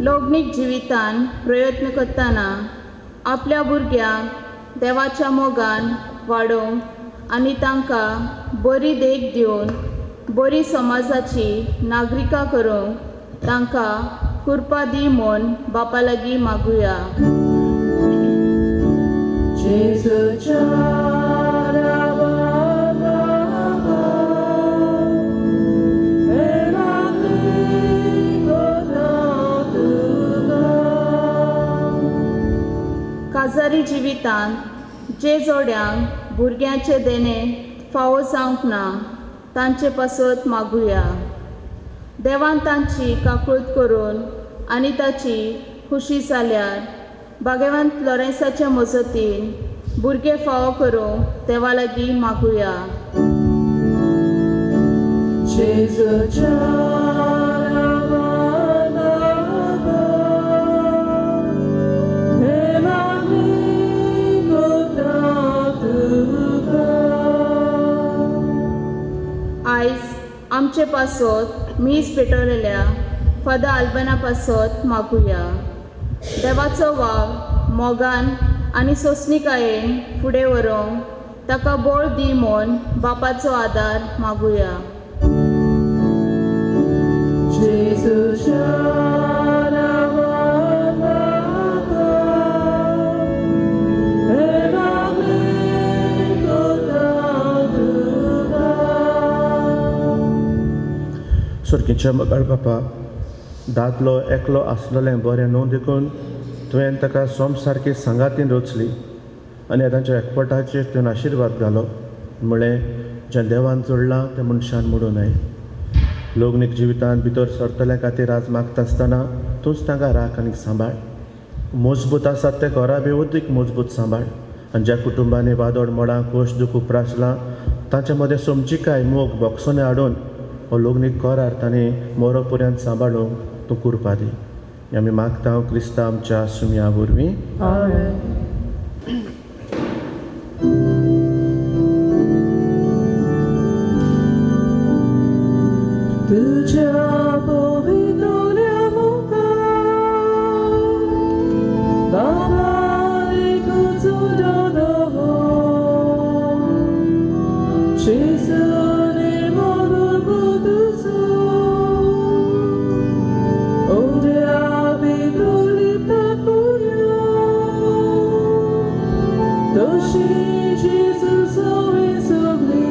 लग्नीक जिवितान प्रयत्न करतना आपल्या भुरग्यांक देवाच्या मोगान वाडोवंक आनी तांकां बरी देख दिवन बरी समाजाची नागरिकां करूंक तांकां कृपा दी म्हूण बापा लागीं मागुया. काजारी जिवितांत जे जोड्यांक भुरग्यांचे देणे फावो जावंक ना तांचे पासत मागुया. देवान तांची काकूळट करून आनी ताची खुशी जाल्यार भाग्यवंत लॉरेन्साच्या मजतीन भुरगे फावो करूंक देवा लागीं मागुया. आयज आमचे पासत मीस पेटयलेल्या फादर आल्बना पासत मागुया. देवाचो वाव मोगान आनी सोंसणिकायेन फुडें व्हरूंक ताका बळ दी म्हूण बापाचो आदार मागुया. सर्गीच्या मगाळ बापा दादलो एकलो आसलेलें बरें न्हू देखून तुवें ताका सोम सारकी सांगातीन रचली आनी तांच्या एकपटाचेर तुवें आशिर्वाद घालो म्हळें जें देवान जोडलां तें मनशान मोडूं न्हय. लग्नीक जिवितांत भितर सरतल्या खातीर आज मागता आसतना तूंच तांकां राख आनी सांबाळ. मजबूत आसात ते घरा बी अदीक मजबूत सांबाळ आनी ज्या कुटुंबांनी वादळ मोडां कोश दूख उप्रासलां तांचे मदें समजिकाय मोग बोगसोने हाडून हो लग्नीक कोरार तांणी मोरो पर्यंत सांबाळूंक तूं कृपा दी. आमी मागता क्रिस्ता आमच्या सुमया वरवीं. तुझ्या पवित्र मुखार बाबा एकूच उदक हो जेजूने मगबुदुसो उद्या बिगुलिता कुया तशी जेजू सोवे सोगली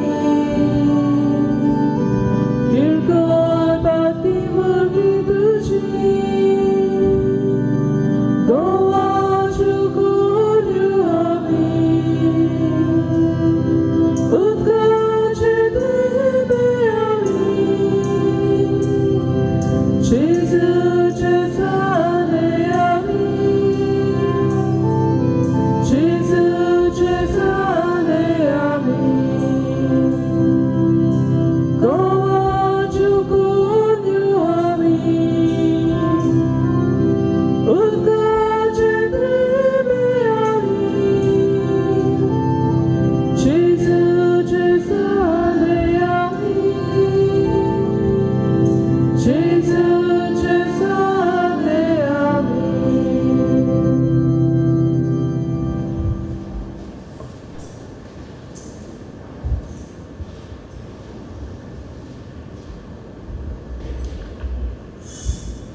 Amen.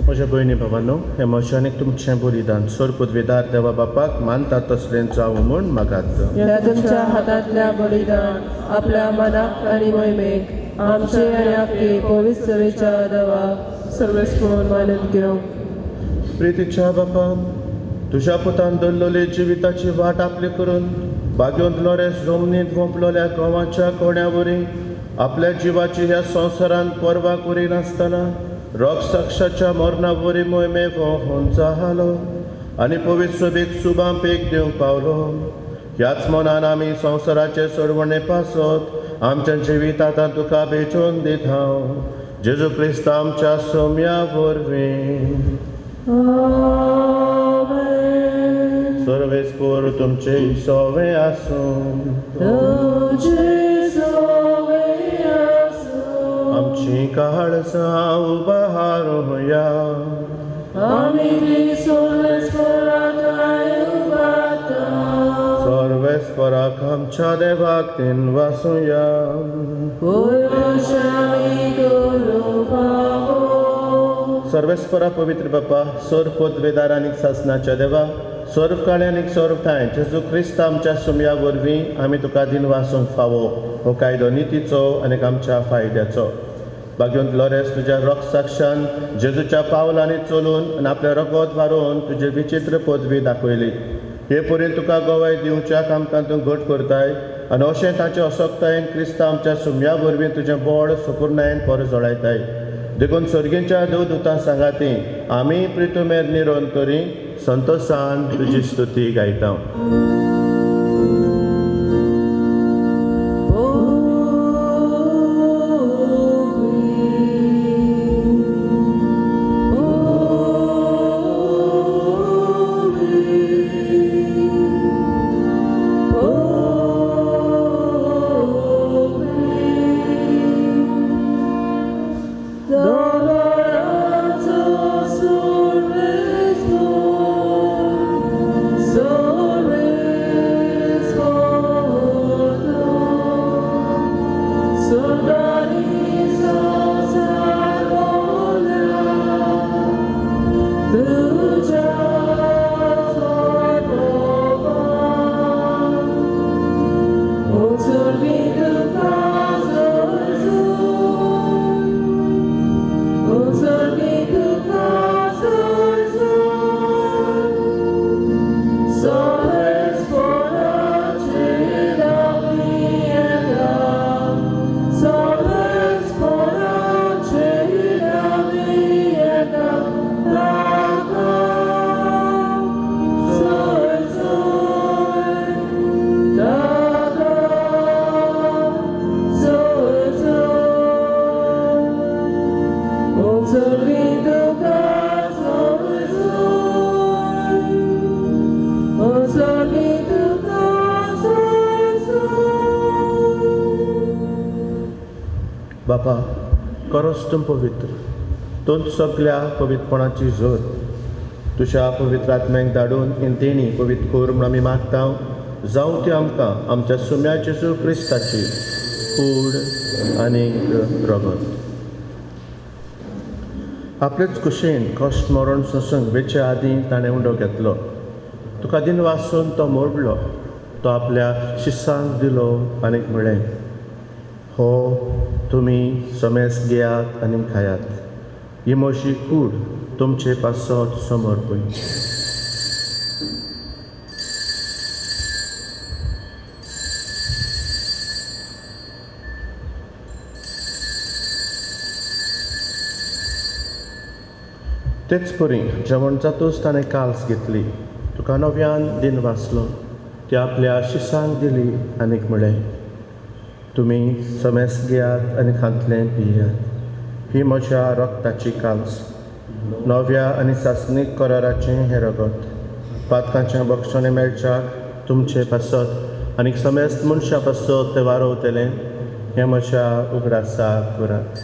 म्हज्या भयणी भावांनो, हे मोशानीक तुमचें बलिदान सोर पदवीदार देवा बापाक मानता तसलें जावं म्हूण मागात. ह्या तुमच्या हातांतल्या बलिदान आपल्या मनाक आनी मोहिमेक आमचे आनी आपले पवित्र सवेच्या देवाक सर्वस्पूर्ण मानून घेवं. प्रितीच्या बापा, तुज्या पुतान दल्लोले जिविताची वाट आपली करून बागेंत लोरेस जमनींत गोंपलोल्या गोवाच्या कोण्यावरी आपल्या जिवाची ह्या संवसारांत पर्वा करिनासतना रक्षसाक्षाच्या मरणावरी मोहिमे व्होंक जालो आनी पवित्र सभेक सुबां पेक दिवंक पावलो. ह्याच मनान आमी संवसाराचे सोडवणे पासत आमच्या जिवितांत तुका बेचोन दित हांव. जेजू क्रिस्त आमच्या सोम्या वरवीं. सर्वेस्पोर तुमचे सोवे आसूं. आमची काळजां उबारूया. सर्वेस्पराक आमच्या देवाक तीन वासुया. सर्वेस्परा पवित्र बापा, सोर पदवेदार आनी सासनाच्या देवा, स्वर्ग काळे आनी स्वर्ग ठाय जेजू क्रिस्त आमच्या सुमया वरवीं आमी तुका दिन वासूंक फावो. हो कायदो नितीचो आनी आमच्या फायद्याचो. बागेंत लोरेस तुज्या रक्षसाक्षान जेजूच्या पावलांनी चलून आनी आपलें रगत व्हारून तुजी विचित्र पदवी दाखयली. हे पर्यंत तुका गोवाय दिवच्याक आमकां तूं घट करताय आनी अशें ताचे असोक्तायेन क्रिस्त आमच्या सुमया वरवीं तुजें बोड सुपूर्णायेन पर जळायताय. देखून सर्गेच्या देवदूतां सांगाती आमी प्रितुमेर निरंतरी संतोशान तुजी स्तुती गायता. बापा, करोस तूं पवित्र, तूं सगळ्या पवित्रपणाची जोत तुज्या पवित्र आत्म्याक धाडून हीं तेणी पवित्र कोर म्हूण आमी मागता. जावं ती आमकां आमच्या सुम्या जेजू क्रिस्ताची कूड आनीक रगत. आपलेच कुशेन कश्ट मरण सोसूंक वेचे आदीं ताणें उंडो घेतलो. तुका दिन वासून तो मोडलो. तो आपल्या शिश्यांक दिलो आनीक म्हळें, हो तुमी समेस घेयात आनी खायात. ही म्हजी कूड तुमचे पासत समोर पळय. तेच परी जेवण जातूच ताणें काल्स घेतली. तुका नव्यान दिन वाचलो. ती आपल्या शिश्यांक दिली आनीक म्हळें, तुमी समेस घेयात आनी खातलें पियात. ही म्हज्या रक्ताची काल्स, नव्या आनी सासणीक कराराचें हें रगत. पातकांचें भक्षण मेळच्याक तुमचे पासत आनीक समेस्त मनशा पासत तें वारोवतलें. हें म्हज्या उगडासाक करात.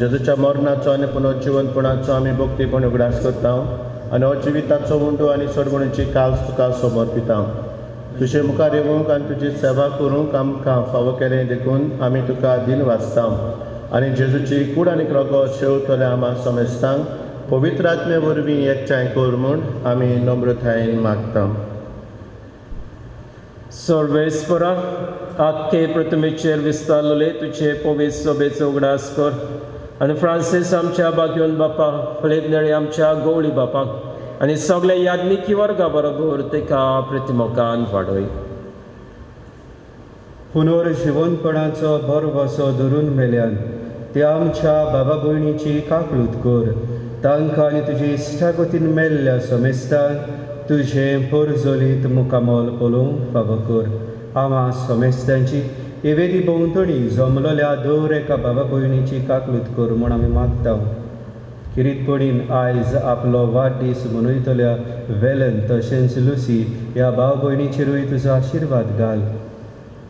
जेजूच्या मरणाचो आनी पुनर्जिवनपणाचो आमी भक्तीपण उगडास करता आनी हो जिविताचो मुंडू आनी सोडवणीची काल्स तुका समर्पिता. तुजे मुखार येवंक आनी तुजी सेवा करूंक आमकां फावो केलें देखून आमी तुका दिन वाचता आनी जेजूची कूड आनी रगत शेवतले आमा समेस्तांक पवित्र आत्मे वरवीं एकठांय कर म्हूण आमी नम्रतायेन मागता. सर्वेस्परा आख्खे प्रथमेचेर विस्तारलेले तुजे पवित्र सभेचो उगडास कर आनी फ्रांसीस आमच्या बागयोन बापाक फळेदनेळे आमच्या गवळी बापाक आनी सगळे याज्ञिकी वर्गा बरोबर तेका प्रतिमोगान वाडय. पुनर्जिवनपणाचो बरो वसो धरून मेल्यान त्या आमच्या बाबा भयणीची काकळूत कर. तांकां आनी तुजी इश्टागतीन मेल्ल्या समेस्तांक तुजें परजोलीत मुकामोल पळोवंक फावो कर. आमा समेस्तांची येवेदी भोंवतणी जमलेल्या दर एका बाबा भयणीची काकळूत कर म्हूण आमी मागता. किरीतपणीन आयज आपलो वाडदीस मनयतल्या वेलन तशेंच लुसी ह्या भाव भयणीचेरूय तुजो आशिर्वाद घाल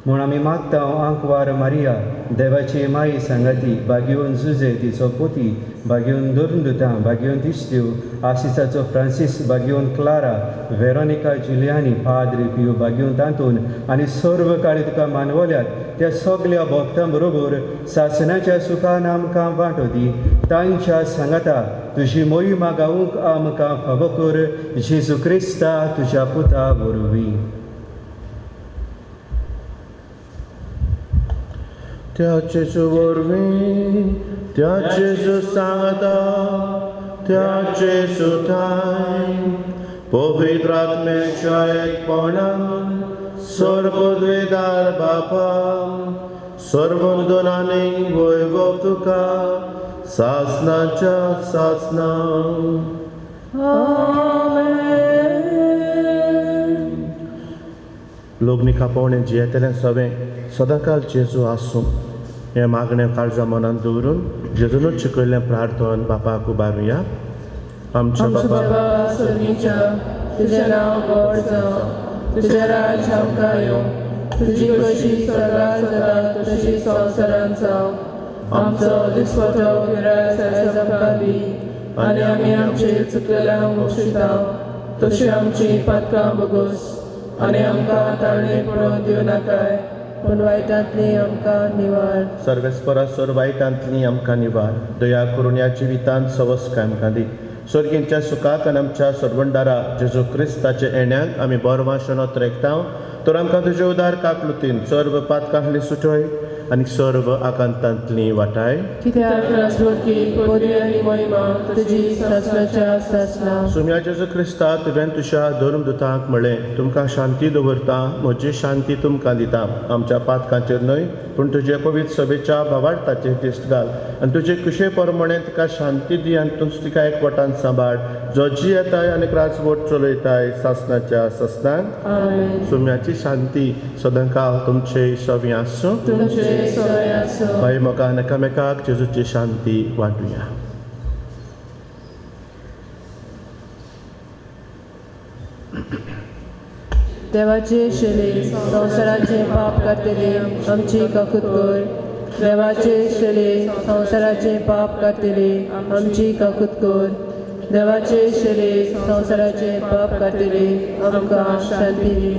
म्हूण आमी मागता. आंकवार मारिया देवाची माई सांगाती बागयोन जुजे तिचो पोती बागयोन दोरंदुतां बागयोन दिश्ट्यो आशिसाचो फ्रांसीस बागयोन क्लारा वेरोनिका जुलियानी पाद्री पियो बागयोन तांतून आनी सर्व काळी तुका मानवल्यात त्या सगळ्या भक्तां बरोबर सासणाच्या सुखान आमकां वांटो दी. तांच्या सांगाता तुजी मोहिमा गावूंक आमकां फावो कर. जेजू क्रिस्ता तुज्या पुता वरवीं. त्या जेजू वरवीं त्या जेजू सांगता त्या जेजू थाय पवित्र आत्म्याच्या एकपणान सर्वोद्वेदार बापा सर्वोदनांनी वैभव तुका सासणाच्या सासना. लोगनी कापोवणें जियेतलें सवें सदांकाल जेजू आसूं हें मागणें काळजा मनांत दवरून जेजूनच शिकयल्लें प्रार्थन बापाक उबारुया. आमच्या बाबा स्वर्गीच्या तुजें नांव गोड जावं तुजें राज्य आमकां येवं तुजी कशी स्वर्गांत जाता तशी संवसारांत जावं. आमचो दिसपतो पिराय आयज आमकां दी आनी आमी आमचे चुकलेल्यांक बक्षिता तशी आमची पातकां बोगोस आनी आमकां ताळणे पडोवन दिवं नाकाय पूण वायटांतली आमकां निवार. सर्वेस्परा सोर वायटांतली आमकां निवार. दया करून ह्या जिवितांत सवस्काय आमकां दी. स्वर्गींच्या सुखाक आनी आमच्या सोडवणदारा जेजू क्रिस्ताचे येण्याक आमी बरवां शोनोत रेखता. तर आमकां तुजे उदार काकलुतीन सर्व पातकांतली सुटय आनी सर्व आकांतांतली वाटाय. कित्याक राजवटी पोरी आनी महिमा तुजी सासणाच्या सासना. सुम्या जेजू क्रिस्ता तुवें तुज्या धर्मदुतांक म्हळें तुमकां शांती दवरता म्हजी शांती तुमकां दिता. आमच्या पातकांचेर न्हय पूण तुजे पवित्र सभेच्या भावार्थाचेर दिश्ट घाल आनी तुजे कुशे प्रमाणें तिका शांती दी आनी तूं तिका एकवटान सांबाळ जो जी येताय आनी राजवट चलयताय सासणाच्या सासनाक. सुम्याची शांती सदांकाळ तुमचे सवी आसूं. भाई मोगान एकामेकाक जेजूची शांती वांटुया. देवाचे शेले संवसाराचे पाप काडटले आमची काकूत कर. देवाचे शेले संवसाराचे पाप काडटले आमची काकूत कर. देवाचे शेले संवसाराचे पाप काडटले आमकां शांती दी.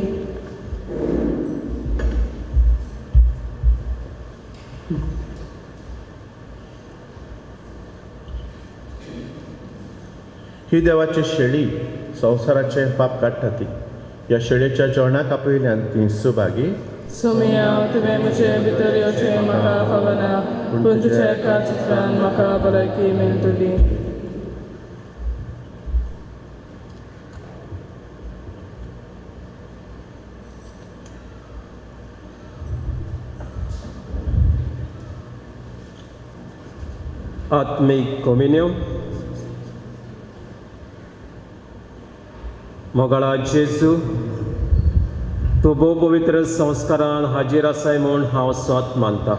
ही देवाची शेळी संवसाराचे पाप काडटा ती. ह्या शेळयेच्या जेवणाक आपयल्यान ती सुभागी. सुमिया तुवें म्हजे भितर येवचें म्हाका खबरना पूण तुज्या एका चित्रान म्हाका भलायकी मेळटली. आत्मीक कम्युनियन. मोगाळा जेजू तूं भोव पवित्र संस्कारान हाजीर आसाय म्हूण हांव स्वत मानता.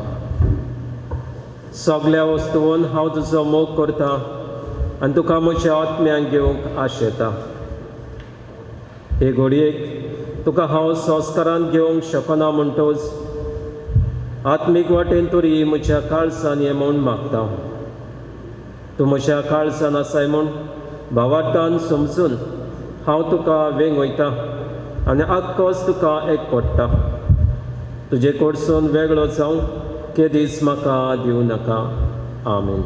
सगळ्या वस्तूंत हांव तुजो मोग करता आनी तुका म्हज्या आत्म्यान घेवंक आशेता. हे घडयेक तुका हांव संस्कारान घेवंक शकना म्हणटोच आत्मीक वाटेन तरी म्हज्या काळजान ये म्हूण मागता. तूं म्हज्या काळजान आसाय म्हूण भावार्थान समजून हांव तुका वेंग वयतां आनी आख्खोच तुका एकवट्टा. तुजे कडसून वेगळो जावं केदीच म्हाका दिवं नाका. आमीन.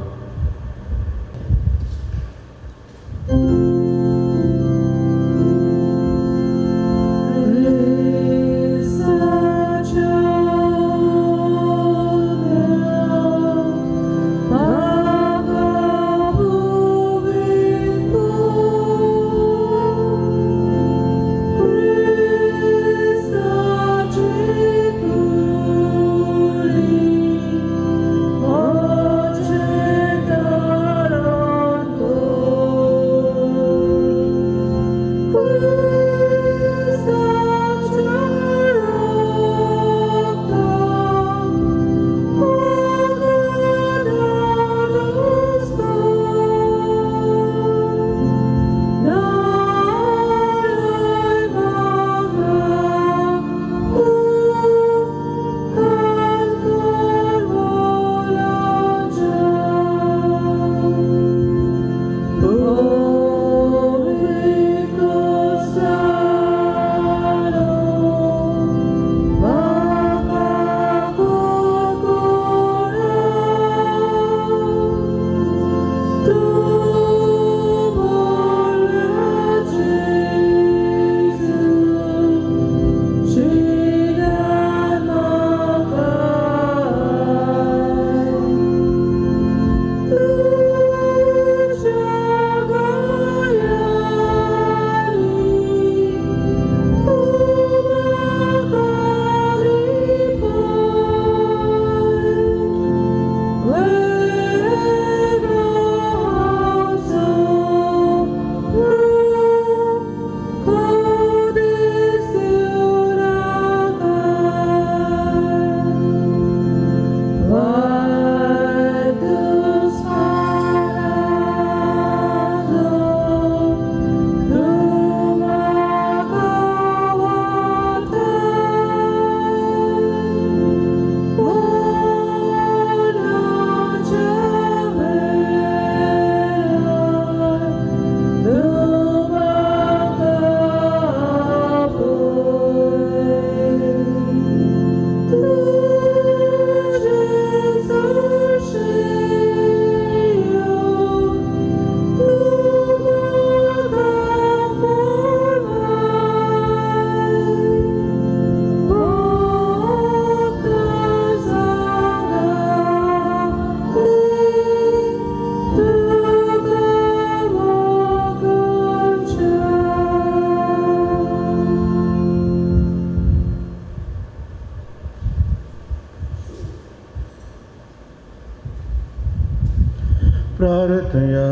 प्रार्थया.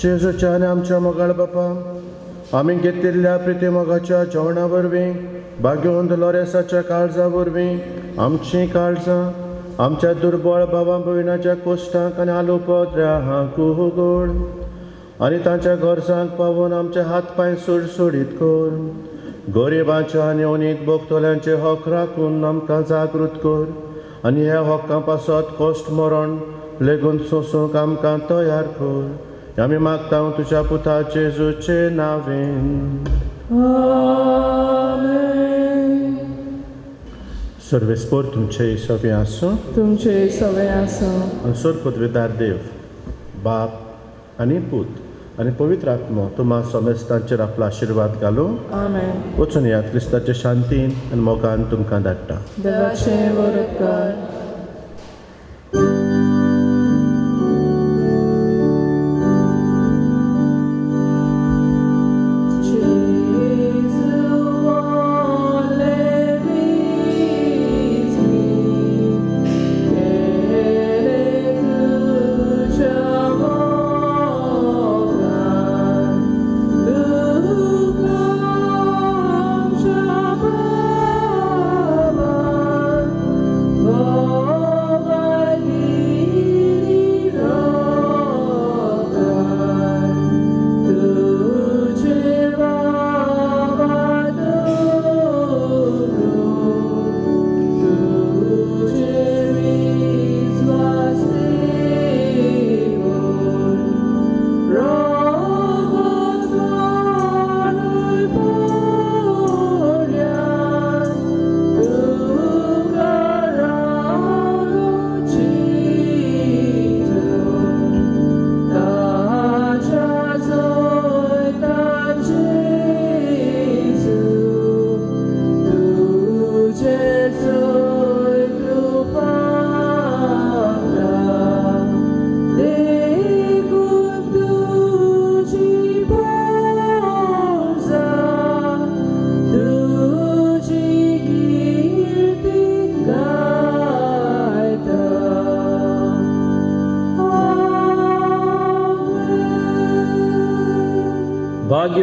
जेजूच्या आनी आमच्या मोगाळ बापा, आमी घेतिल्ल्या प्रिती मोगाच्या जेवणा वरवीं भाग्यवंत लोरेसाच्या काळजा वरवीं आमचीं काळजां आमच्या दुर्बळ भावा भयणाच्या कोश्टांक आनी आलोपद्र्याक उगड आनी तांच्या गरजांक पावून आमचे हात पांय सुडसुडीत कर. गरिबांच्या आनी अनेक भोगतोल्यांचे हक राखून आमकां जागृत कर आनी ह्या हक्कां पासत कश्ट मरण लेगून सोंसूंक आमकां तयार कर. आमी मागता तुज्या पुता जेजूचे नांवेन. सर्वेस्पोर तुमचे सवे आसूं. तुमचे सवे आसूं. सोर पदवीदार देव बाप आनी पूत आनी पवित्र आत्मो तुम्हा समेस्तांचेर आपलो आशिर्वाद घालूं. आमेन. वचून या क्रिस्ताचे शांतीन आनी मोगान तुमकां धाडटा. देवाचे वरदकार. Oh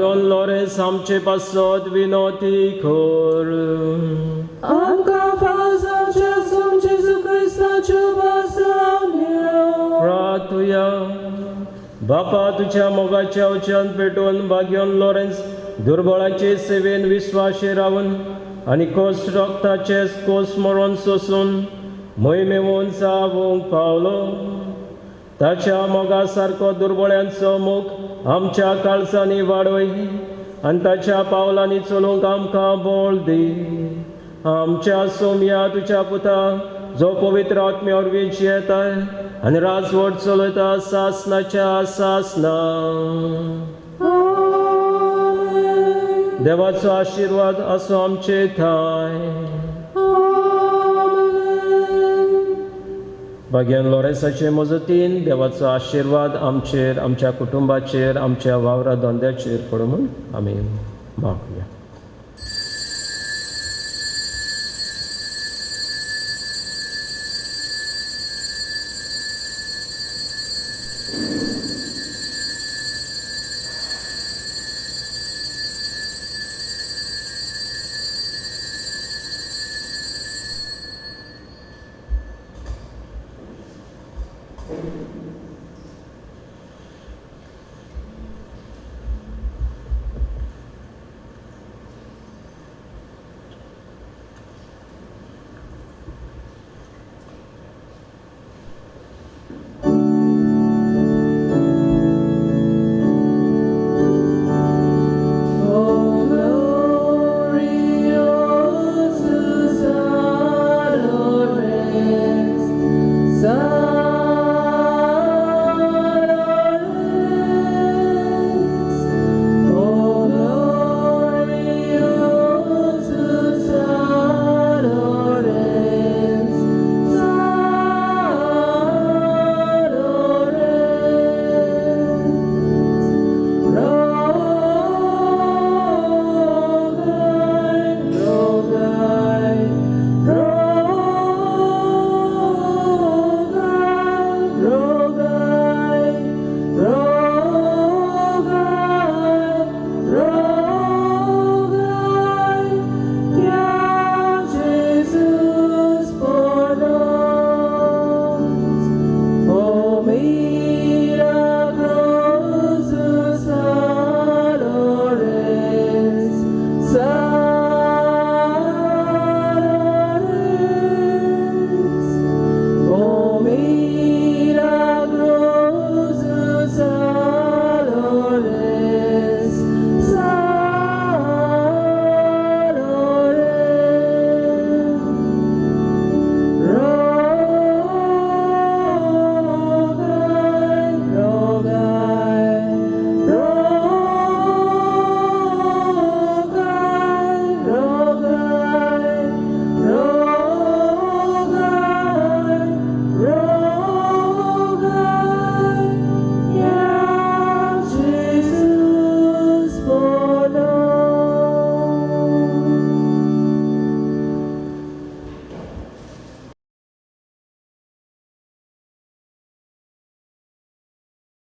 भाग्योन लॉरेन्स आमचे पासत विनोती कर. आमकां फावसाच्या सोम जेजू क्रिस्ताच्यो बासावण्यो. प्रार्थुया. बापा तुझ्या मोगाच्या उच्चान पेटोवन भाग्योन लॉरेन्स दुर्बळाचे सेवेन विश्वासे रावन आनी कोस रक्ताचे कोस मरण सोसून मोहिमेवून जावूंक पावलो. ताच्या मोगा सारको दुर्बळ्यांचो मोग आमच्या काळजांनी वाडय आनी ताच्या पावलांनी चलूंक आमकां बळ दी. आमच्या सोम्या तुज्या पुता जो पवित्र आत्म्या वरवीं जियेताय आनी राजवट चलयता सासनाच्या सासना. देवाचो आशिर्वाद आसूं आमचे थंय. भाग्यान लॉरेन्साचे मजतीन देवाचो आशिर्वाद आमचेर, आमच्या कुटुंबाचेर, आमच्या वावरा धंद्याचेर पडूं म्हूण आमी मागुया.